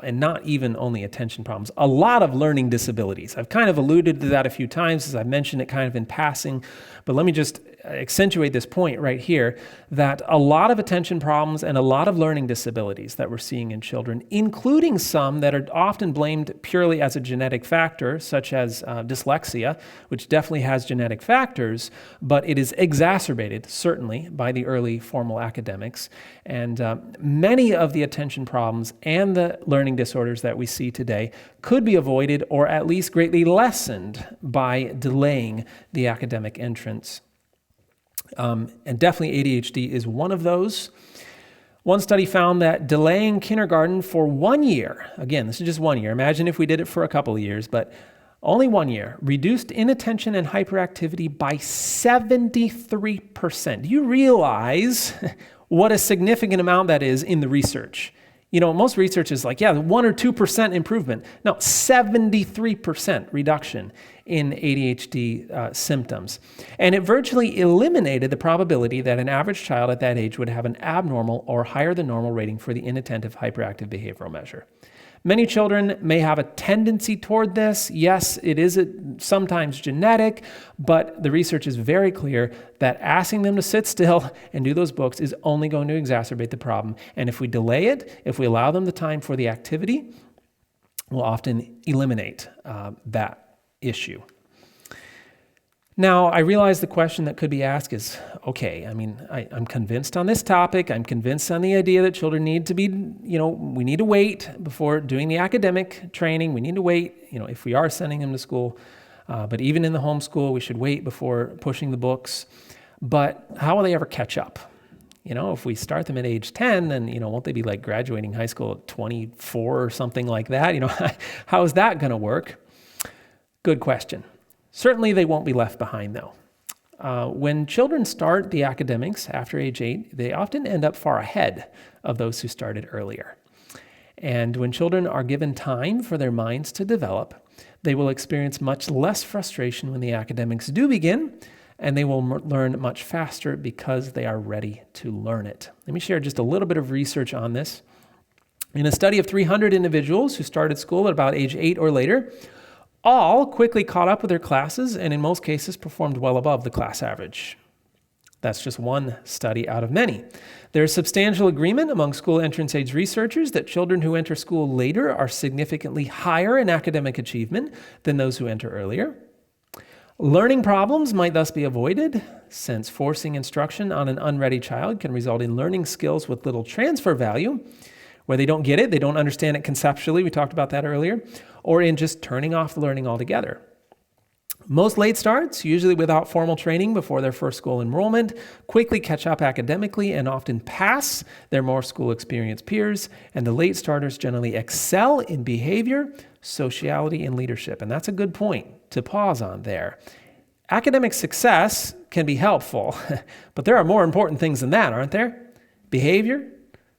and not even only attention problems, a lot of learning disabilities. I've kind of alluded to that a few times as I've mentioned it kind of in passing, but let me just accentuate this point right here, that a lot of attention problems and a lot of learning disabilities that we're seeing in children, including some that are often blamed purely as a genetic factor, such as dyslexia, which definitely has genetic factors, but it is exacerbated, certainly, by the early formal academics. And many of the attention problems and the learning disorders that we see today could be avoided or at least greatly lessened by delaying the academic entrance. And definitely ADHD is one of those. One study found that delaying kindergarten for 1 year, again, this is just 1 year, imagine if we did it for a couple of years, but only 1 year, reduced inattention and hyperactivity by 73%. Do you realize what a significant amount that is in the research? Most research is like, 1 or 2% improvement. No, 73% reduction in ADHD symptoms. And it virtually eliminated the probability that an average child at that age would have an abnormal or higher than normal rating for the inattentive hyperactive behavioral measure. Many children may have a tendency toward this. Yes, it is sometimes genetic, but the research is very clear that asking them to sit still and do those books is only going to exacerbate the problem. And if we delay it, if we allow them the time for the activity, we'll often eliminate that issue. Now, I realize the question that could be asked is, okay, I'm convinced on this topic. I'm convinced on the idea that children need to be, we need to wait before doing the academic training. We need to wait, if we are sending them to school. But even in the homeschool, we should wait before pushing the books. But how will they ever catch up? If we start them at age 10, then, won't they be like graduating high school at 24 or something like that? How is that going to work? Good question. Certainly they won't be left behind, though. When children start the academics after age 8, they often end up far ahead of those who started earlier. And when children are given time for their minds to develop, they will experience much less frustration when the academics do begin, and they will learn much faster because they are ready to learn it. Let me share just a little bit of research on this. In a study of 300 individuals who started school at about age 8 or later, all quickly caught up with their classes and in most cases performed well above the class average. That's just one study out of many. There is substantial agreement among school entrance age researchers that children who enter school later are significantly higher in academic achievement than those who enter earlier. Learning problems might thus be avoided, since forcing instruction on an unready child can result in learning skills with little transfer value, where they don't get it, they don't understand it conceptually, we talked about that earlier, or in just turning off learning altogether. Most late starts, usually without formal training before their first school enrollment, quickly catch up academically and often pass their more school experienced peers, and the late starters generally excel in behavior, sociality, and leadership. And that's a good point to pause on there. Academic success can be helpful, but there are more important things than that, aren't there? Behavior,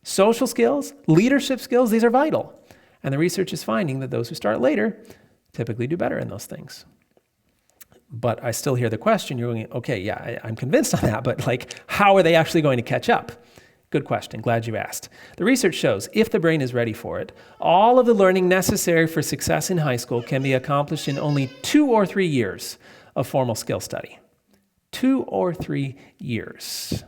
social skills, leadership skills, these are vital. And the research is finding that those who start later typically do better in those things. But I still hear the question, you're going, okay, yeah, I'm convinced on that, but how are they actually going to catch up? Good question, glad you asked. The research shows if the brain is ready for it, all of the learning necessary for success in high school can be accomplished in only 2 or 3 years of formal skill study. 2 or 3 years.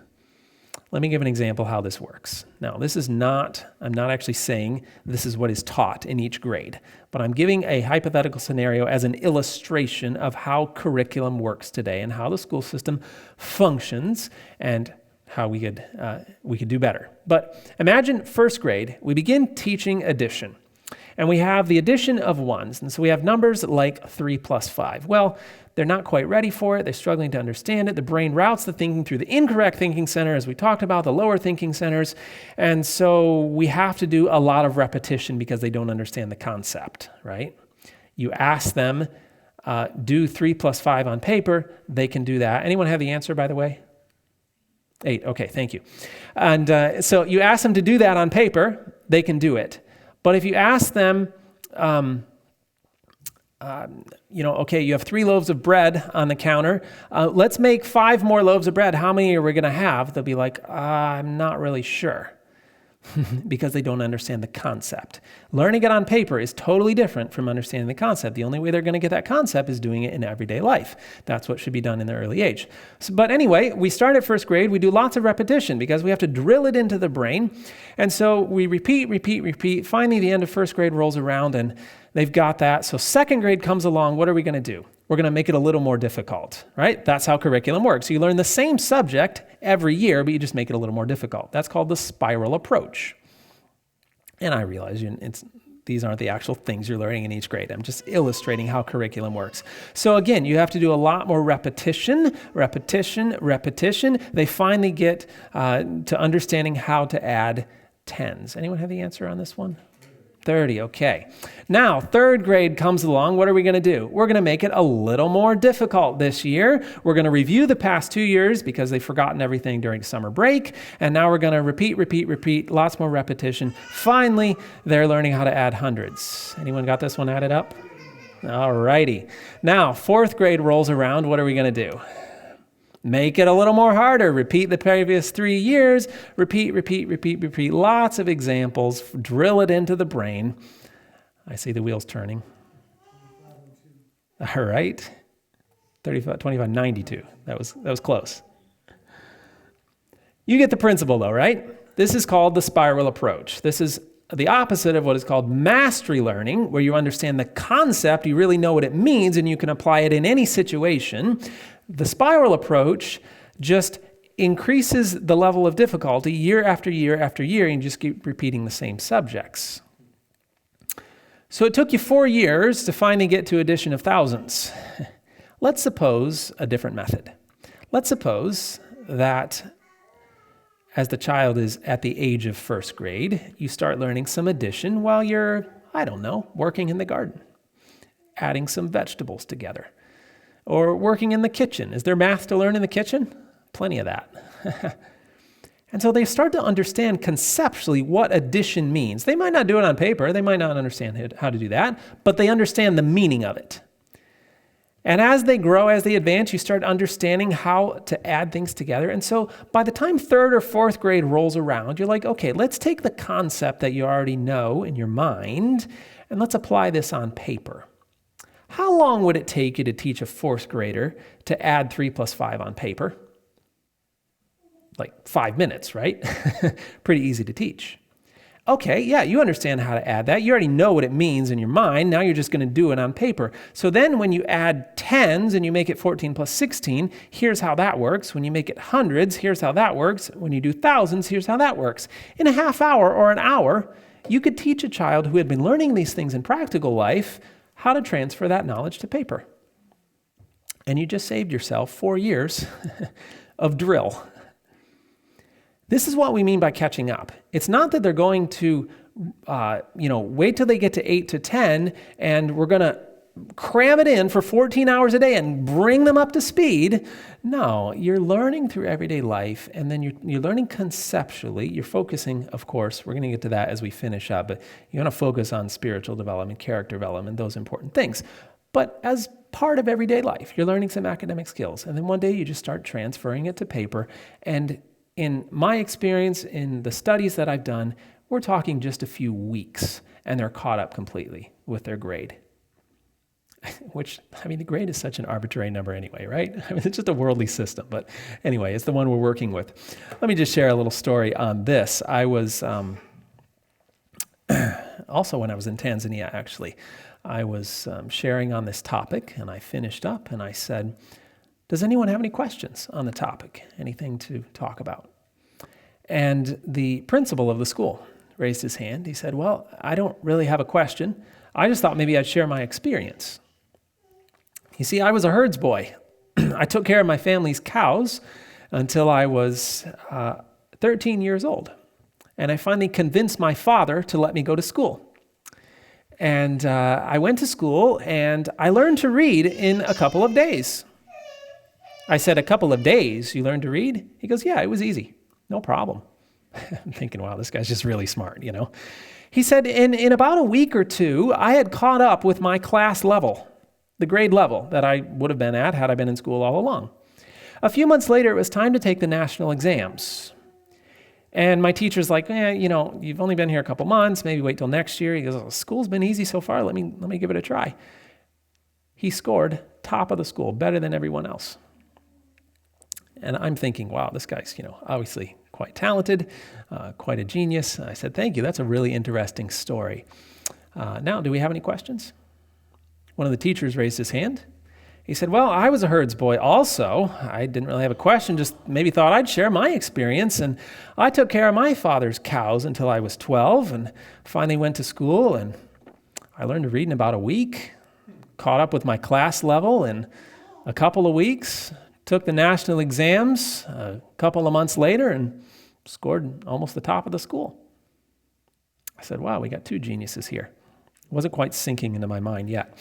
Let me give an example how this works. Now, I'm not actually saying this is what is taught in each grade, but I'm giving a hypothetical scenario as an illustration of how curriculum works today and how the school system functions and how we could do better. But imagine first grade, we begin teaching addition. And we have the addition of ones. And so we have numbers like 3 plus 5. Well, they're not quite ready for it. They're struggling to understand it. The brain routes the thinking through the incorrect thinking center, as we talked about, the lower thinking centers. And so we have to do a lot of repetition because they don't understand the concept, right? You ask them, do 3 plus 5 on paper. They can do that. Anyone have the answer, by the way? 8. Okay, thank you. And so you ask them to do that on paper. They can do it. But if you ask them, okay, you have 3 loaves of bread on the counter. Let's make 5 more loaves of bread. How many are we going to have? They'll be like, I'm not really sure. Because they don't understand the concept. Learning it on paper is totally different from understanding the concept. The only way they're going to get that concept is doing it in everyday life. That's what should be done in the early age. But anyway, we start at first grade. We do lots of repetition because we have to drill it into the brain. And so we repeat. Finally, the end of first grade rolls around and they've got that. So second grade comes along. What are we going to do? We're going to make it a little more difficult, right? That's how curriculum works. You learn the same subject every year, but you just make it a little more difficult. That's called the spiral approach. And I realize these aren't the actual things you're learning in each grade. I'm just illustrating how curriculum works. So again, you have to do a lot more repetition. They finally get to understanding how to add tens. Anyone have the answer on this one? 30. Okay. Now, third grade comes along. What are we going to do? We're going to make it a little more difficult this year. We're going to review the past 2 years because they've forgotten everything during summer break. And now we're going to repeat, lots more repetition. Finally, they're learning how to add hundreds. Anyone got this one added up? All righty. Now, fourth grade rolls around. What are we going to do? Make it a little more harder. Repeat the previous 3 years. Repeat. Lots of examples. Drill it into the brain. I see the wheels turning. All right. 35, 25, 92. That was close. You get the principle though, right? This is called the spiral approach. This is the opposite of what is called mastery learning, where you understand the concept, you really know what it means, and you can apply it in any situation. The spiral approach just increases the level of difficulty year after year after year, and you just keep repeating the same subjects. So it took you 4 years to finally get to addition of thousands. Let's suppose a different method. Let's suppose that as the child is at the age of first grade, you start learning some addition while you're, working in the garden, adding some vegetables together, or working in the kitchen. Is there math to learn in the kitchen? Plenty of that. And so they start to understand conceptually what addition means. They might not do it on paper. They might not understand how to do that, but they understand the meaning of it. And as they grow, as they advance, you start understanding how to add things together. And so by the time third or fourth grade rolls around, you're like, okay, let's take the concept that you already know in your mind, and let's apply this on paper. How long would it take you to teach a fourth grader to add 3 plus 5 on paper? Like 5 minutes, right? Pretty easy to teach. Okay, yeah, you understand how to add that. You already know what it means in your mind. Now you're just going to do it on paper. So then when you add tens and you make it 14 plus 16, here's how that works. When you make it hundreds, here's how that works. When you do thousands, here's how that works. In a half hour or an hour, you could teach a child who had been learning these things in practical life how to transfer that knowledge to paper. And you just saved yourself 4 years of drill. This is what we mean by catching up. It's not that they're going to, wait till they get to 8 to 10 and we're going to cram it in for 14 hours a day and bring them up to speed. No, you're learning through everyday life, and then you're learning conceptually. You're focusing, of course, we're going to get to that as we finish up, but you want to focus on spiritual development, character development, those important things. But as part of everyday life, you're learning some academic skills, and then one day you just start transferring it to paper. And in my experience, in the studies that I've done, we're talking just a few weeks, and they're caught up completely with their grade. Which, the grade is such an arbitrary number anyway, right? It's just a worldly system. But anyway, it's the one we're working with. Let me just share a little story on this. I was, also when I was in Tanzania, actually, I was sharing on this topic, and I finished up, and I said, does anyone have any questions on the topic? Anything to talk about? And the principal of the school raised his hand. He said, well, I don't really have a question. I just thought maybe I'd share my experience. You see, I was a herds boy. I took care of my family's cows until I was 13 years old. And I finally convinced my father to let me go to school. And I went to school, and I learned to read in a couple of days. I said, a couple of days, you learned to read? He goes, yeah, it was easy. No problem. I'm thinking, wow, this guy's just really smart, He said, in about a week or two, I had caught up with my class level, the grade level that I would have been at had I been in school all along. A few months later, it was time to take the national exams. And my teacher's like, you've only been here a couple months, maybe wait till next year. He goes, oh, school's been easy so far, let me give it a try. He scored top of the school, better than everyone else. And I'm thinking, wow, this guy's, obviously quite talented, quite a genius. I said, thank you. That's a really interesting story. Now, do we have any questions? One of the teachers raised his hand. He said, well, I was a herds boy also. I didn't really have a question, just maybe thought I'd share my experience. And I took care of my father's cows until I was 12 and finally went to school. And I learned to read in about a week, caught up with my class level in a couple of weeks, took the national exams a couple of months later and scored almost the top of the school. I said, wow, we got two geniuses here. It wasn't quite sinking into my mind yet.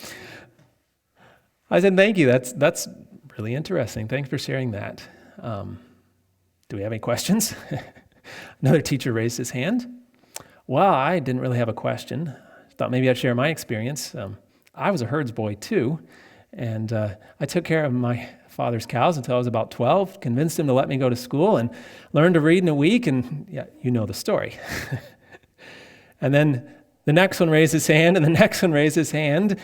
I said, thank you. That's really interesting. Thanks for sharing that. Do we have any questions? Another teacher raised his hand. Well, I didn't really have a question. Thought maybe I'd share my experience. I was a herds boy too, and I took care of my father's cows until I was about 12, convinced him to let me go to school and learn to read in a week, and yeah, you know the story. And then the next one raised his hand, and the next one raised his hand.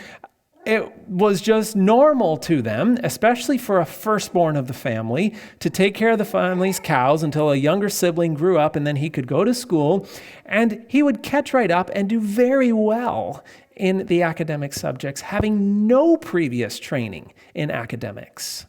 It was just normal to them, especially for a firstborn of the family, to take care of the family's cows until a younger sibling grew up, and then he could go to school, and he would catch right up and do very well in the academic subjects, having no previous training in academics.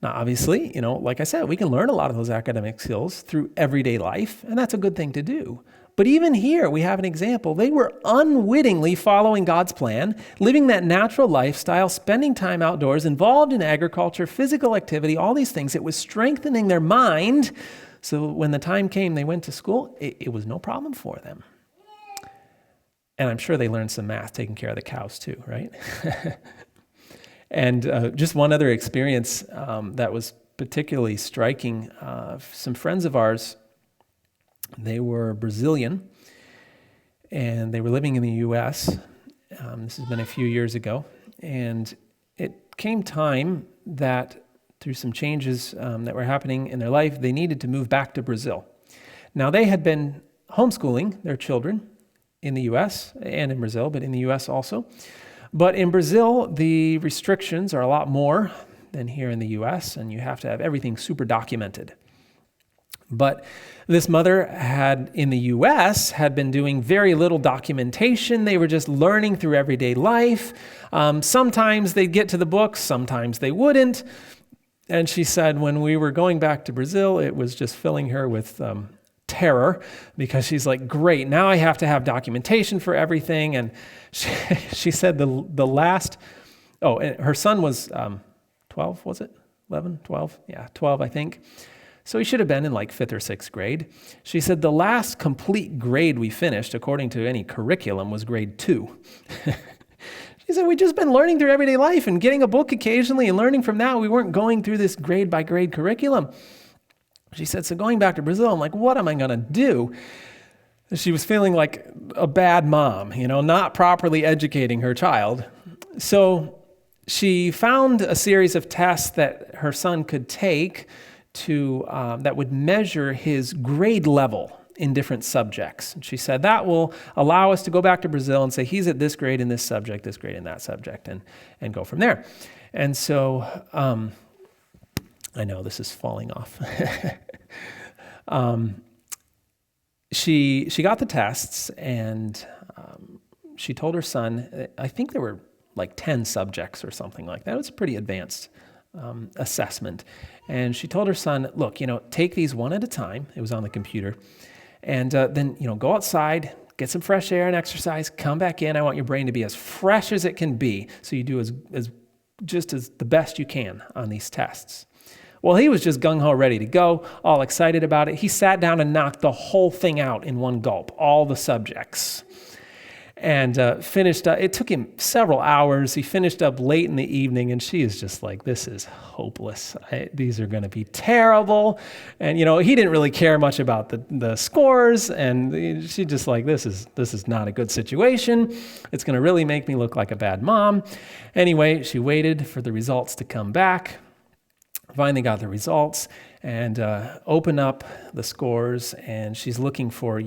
Now, obviously, like I said, we can learn a lot of those academic skills through everyday life, and that's a good thing to do. But even here, we have an example. They were unwittingly following God's plan, living that natural lifestyle, spending time outdoors, involved in agriculture, physical activity, all these things. It was strengthening their mind. So when the time came, they went to school, it was no problem for them. And I'm sure they learned some math taking care of the cows too, right? And just one other experience that was particularly striking, some friends of ours, they were Brazilian, and they were living in the U.S. This has been a few years ago, and it came time that through some changes that were happening in their life, they needed to move back to Brazil. Now, they had been homeschooling their children in the U.S. and in Brazil, but in the U.S. also. But in Brazil, the restrictions are a lot more than here in the U.S., and you have to have everything super documented. But this mother in the U.S. had been doing very little documentation. They were just learning through everyday life. Sometimes they'd get to the books, sometimes they wouldn't. And she said when we were going back to Brazil, it was just filling her with terror, because she's like, great, now I have to have documentation for everything. And she said the last, and her son was 12, was it? 11, 12? Yeah, 12, I think. So he should have been in like 5th or 6th grade. She said the last complete grade we finished, according to any curriculum, was grade 2. She said, we've just been learning through everyday life and getting a book occasionally and learning from that. We weren't going through this grade by grade curriculum. She said, so going back to Brazil, I'm like, what am I going to do? She was feeling like a bad mom, not properly educating her child. So she found a series of tests that her son could take that would measure his grade level in different subjects. And she said that will allow us to go back to Brazil and say he's at this grade in this subject, this grade in that subject, and go from there. And so I know this is falling off. She got the tests, and she told her son, I think there were like 10 subjects or something like that. It was a pretty advanced assessment. And she told her son, look, take these one at a time. It was on the computer. And then, go outside, get some fresh air and exercise, come back in. I want your brain to be as fresh as it can be, so you do as the best you can on these tests. Well, he was just gung-ho ready to go, all excited about it. He sat down and knocked the whole thing out in one gulp, all the subjects. And finished up. It took him several hours. He finished up late in the evening, and she is just like, this is hopeless. These are going to be terrible. And, he didn't really care much about the scores, and she just like, this is not a good situation. It's going to really make me look like a bad mom. Anyway, she waited for the results to come back. Finally got the results and opened up the scores, and she's looking for,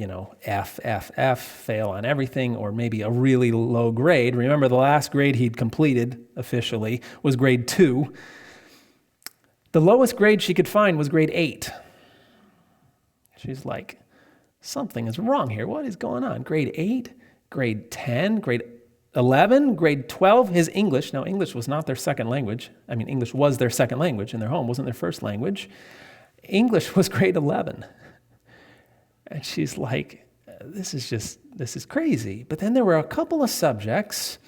F, F, F, fail on everything, or maybe a really low grade. Remember, the last grade he'd completed officially was grade 2. The lowest grade she could find was grade 8. She's like, something is wrong here. What is going on? Grade 8, grade 10, grade 11, grade 12, his English. Now, English was not their second language. English was their second language in their home, wasn't their first language. English was grade 11. And she's like, this is crazy. But then there were a couple of subjects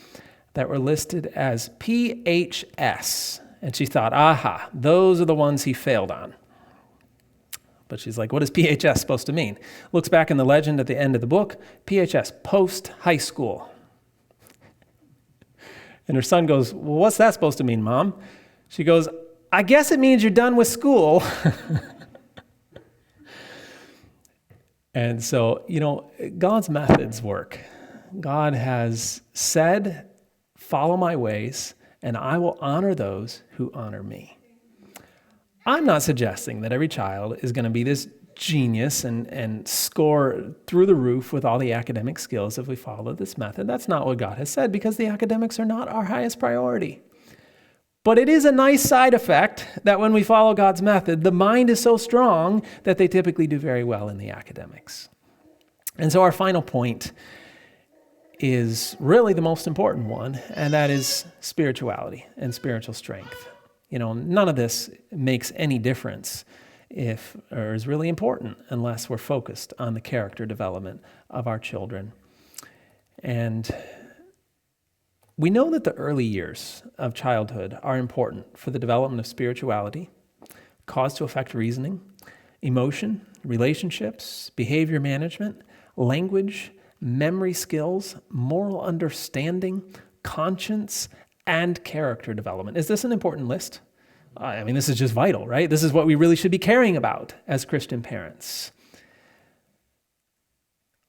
that were listed as PHS. And she thought, aha, those are the ones he failed on. But she's like, what is PHS supposed to mean? Looks back in the legend at the end of the book, PHS, post-high school. And her son goes, well, what's that supposed to mean, Mom? She goes, I guess it means you're done with school. And so, God's methods work. God has said, follow my ways, and I will honor those who honor me. I'm not suggesting that every child is going to be this genius and score through the roof with all the academic skills if we follow this method. That's not what God has said, because the academics are not our highest priority. But it is a nice side effect that when we follow God's method, the mind is so strong that they typically do very well in the academics. And so our final point is really the most important one, and that is spirituality and spiritual strength. None of this makes any difference or is really important unless we're focused on the character development of our children. And we know that the early years of childhood are important for the development of spirituality, cause to effect reasoning, emotion, relationships, behavior management, language, memory skills, moral understanding, conscience, and character development. Is this an important list? This is just vital, right? This is what we really should be caring about as Christian parents.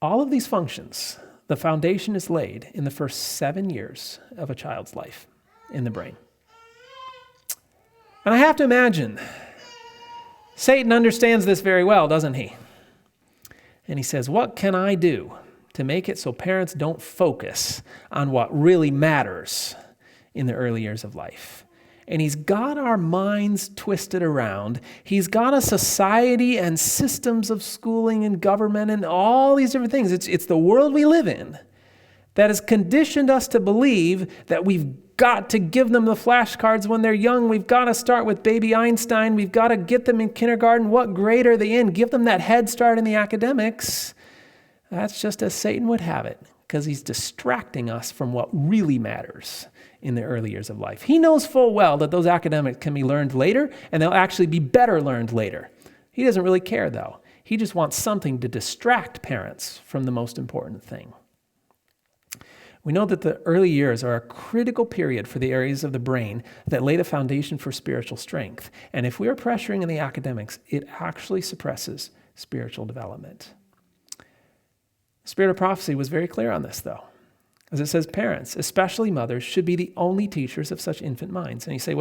All of these functions, the foundation is laid in the first 7 years of a child's life in the brain. And I have to imagine, Satan understands this very well, doesn't he? And he says, what can I do to make it so parents don't focus on what really matters in the early years of life? And he's got our minds twisted around. He's got a society and systems of schooling and government and all these different things. It's the world we live in that has conditioned us to believe that we've got to give them the flashcards when they're young. We've got to start with baby Einstein. We've got to get them in kindergarten. What grade are they in? Give them that head start in the academics. That's just as Satan would have it, because he's distracting us from what really matters in the early years of life. He knows full well that those academics can be learned later, and they'll actually be better learned later. He doesn't really care, though. He just wants something to distract parents from the most important thing. We know that the early years are a critical period for the areas of the brain that lay the foundation for spiritual strength. And if we are pressuring in the academics, it actually suppresses spiritual development. The Spirit of Prophecy was very clear on this, though. As it says, parents, especially mothers, should be the only teachers of such infant minds. And you say,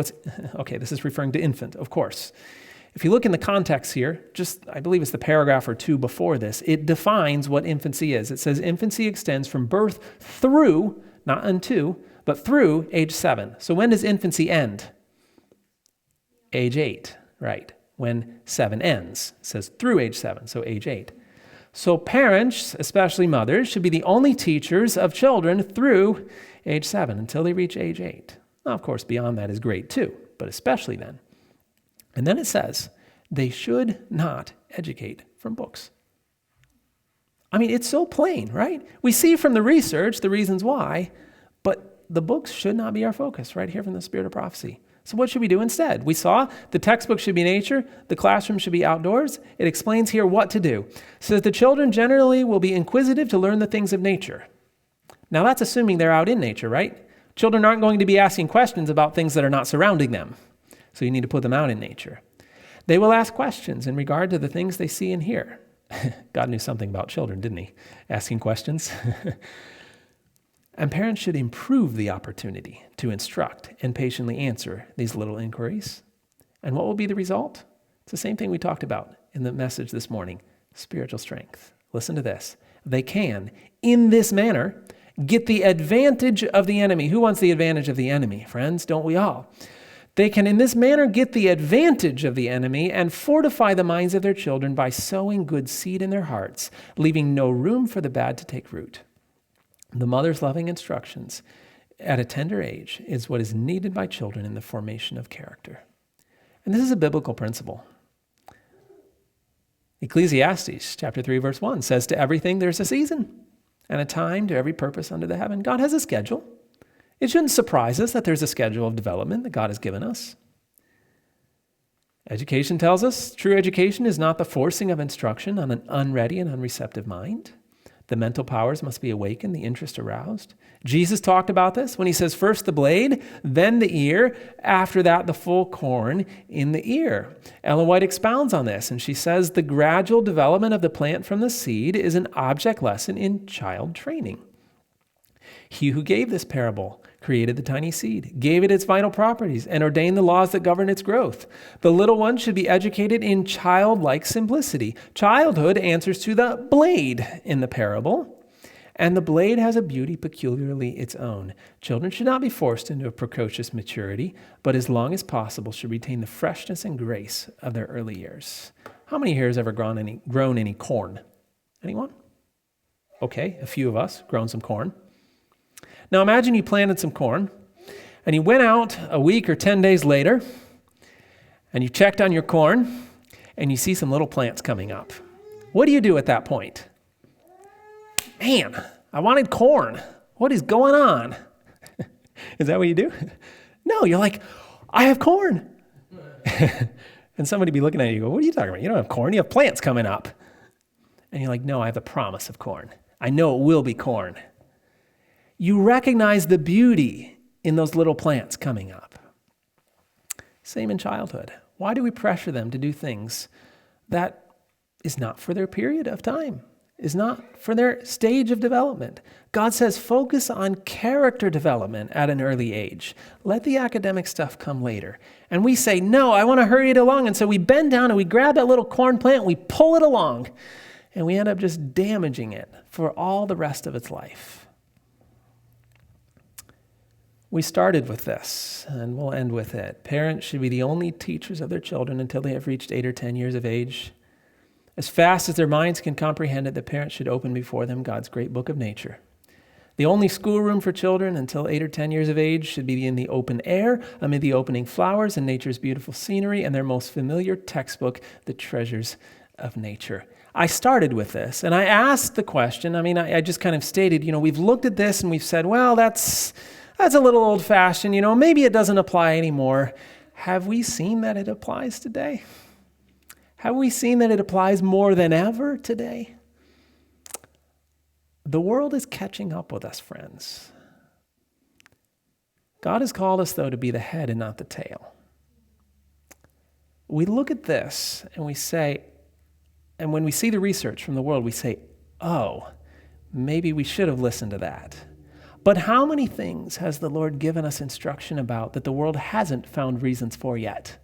okay, this is referring to infant, of course. If you look in the context here, I believe it's the paragraph or two before this, it defines what infancy is. It says infancy extends from birth through, not unto, but through age 7. So when does infancy end? Age 8, right? When 7 ends. It says through age 7, so age 8. So parents, especially mothers, should be the only teachers of children through age 7 until they reach age 8. Now, of course, beyond that is great too, but especially then. And then it says, they should not educate from books. It's so plain, right? We see from the research the reasons why, but the books should not be our focus, right here from the Spirit of Prophecy. So what should we do instead? We saw the textbook should be nature, the classroom should be outdoors. It explains here what to do. So that the children generally will be inquisitive to learn the things of nature. Now that's assuming they're out in nature, right? Children aren't going to be asking questions about things that are not surrounding them. So you need to put them out in nature. They will ask questions in regard to the things they see and hear. God knew something about children, didn't he? Asking questions. And parents should improve the opportunity to instruct and patiently answer these little inquiries. And what will be the result? It's the same thing we talked about in the message this morning, spiritual strength. Listen to this. They can, in this manner, get the advantage of the enemy. Who wants the advantage of the enemy? Friends, don't we all? They can, in this manner, get the advantage of the enemy and fortify the minds of their children by sowing good seed in their hearts, leaving no room for the bad to take root. The mother's loving instructions at a tender age is what is needed by children in the formation of character. And this is a biblical principle. Ecclesiastes chapter 3, verse 1 says, to everything there's a season and a time to every purpose under the heaven. God has a schedule. It shouldn't surprise us that there's a schedule of development that God has given us. Education tells us true education is not the forcing of instruction on an unready and unreceptive mind. The mental powers must be awakened, the interest aroused. Jesus talked about this when he says, first the blade, then the ear, after that the full corn in the ear. Ellen White expounds on this, and she says, the gradual development of the plant from the seed is an object lesson in child training. He who gave this parable created the tiny seed, gave it its vital properties, and ordained the laws that govern its growth. The little one should be educated in childlike simplicity. Childhood answers to the blade in the parable, and the blade has a beauty peculiarly its own. Children should not be forced into a precocious maturity, but as long as possible should retain the freshness and grace of their early years. How many here has ever grown any corn? Anyone? Okay, a few of us grown some corn. Now imagine you planted some corn, and you went out a week or 10 days later, and you checked on your corn, and you see some little plants coming up. What do you do at that point? Man, I wanted corn. What is going on? Is that what you do? No, you're like, I have corn. And somebody be looking at you and go, what are you talking about? You don't have corn, you have plants coming up. And you're like, no, I have the promise of corn. I know it will be corn. You recognize the beauty in those little plants coming up. Same in childhood. Why do we pressure them to do things that is not for their period of time, is not for their stage of development? God says focus on character development at an early age. Let the academic stuff come later. And we say, no, I want to hurry it along. And so we bend down and we grab that little corn plant and we pull it along. And we end up just damaging it for all the rest of its life. We started with this, and we'll end with it. Parents should be the only teachers of their children until they have reached 8 or 10 years of age. As fast as their minds can comprehend it, the parents should open before them God's great book of nature. The only schoolroom for children until 8 or 10 years of age should be in the open air, amid the opening flowers and nature's beautiful scenery, and their most familiar textbook, The Treasures of Nature. I started with this, and I asked the question, I just kind of stated, we've looked at this and we've said, well, that's a little old-fashioned, maybe it doesn't apply anymore. Have we seen that it applies today? Have we seen that it applies more than ever today? The world is catching up with us, friends. God has called us, though, to be the head and not the tail. We look at this and we say, and when we see the research from the world, we say, oh, maybe we should have listened to that. But how many things has the Lord given us instruction about that the world hasn't found reasons for yet?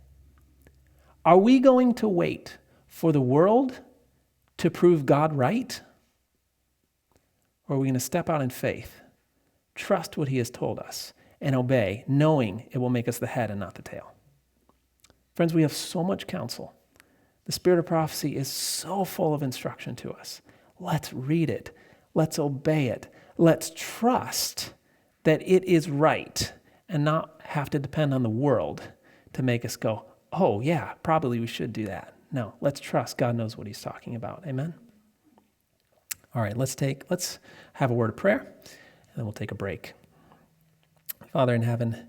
Are we going to wait for the world to prove God right? Or are we going to step out in faith, trust what he has told us, and obey, knowing it will make us the head and not the tail? Friends, we have so much counsel. The spirit of prophecy is so full of instruction to us. Let's read it. Let's obey it. Let's trust that it is right and not have to depend on the world to make us go, oh yeah, probably we should do that. No, let's trust God knows what he's talking about. Amen? All right, let's have a word of prayer, and then we'll take a break. Father in heaven,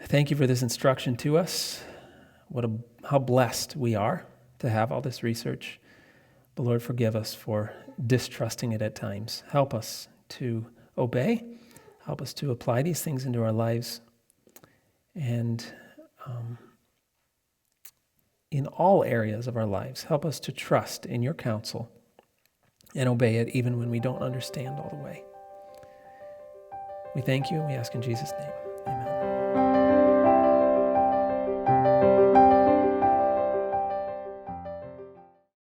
thank you for this instruction to us. How blessed we are to have all this research. But Lord, forgive us for distrusting it at times. Help us to obey. Help us to apply these things into our lives. And in all areas of our lives, help us to trust in your counsel and obey it even when we don't understand all the way. We thank you and we ask in Jesus' name.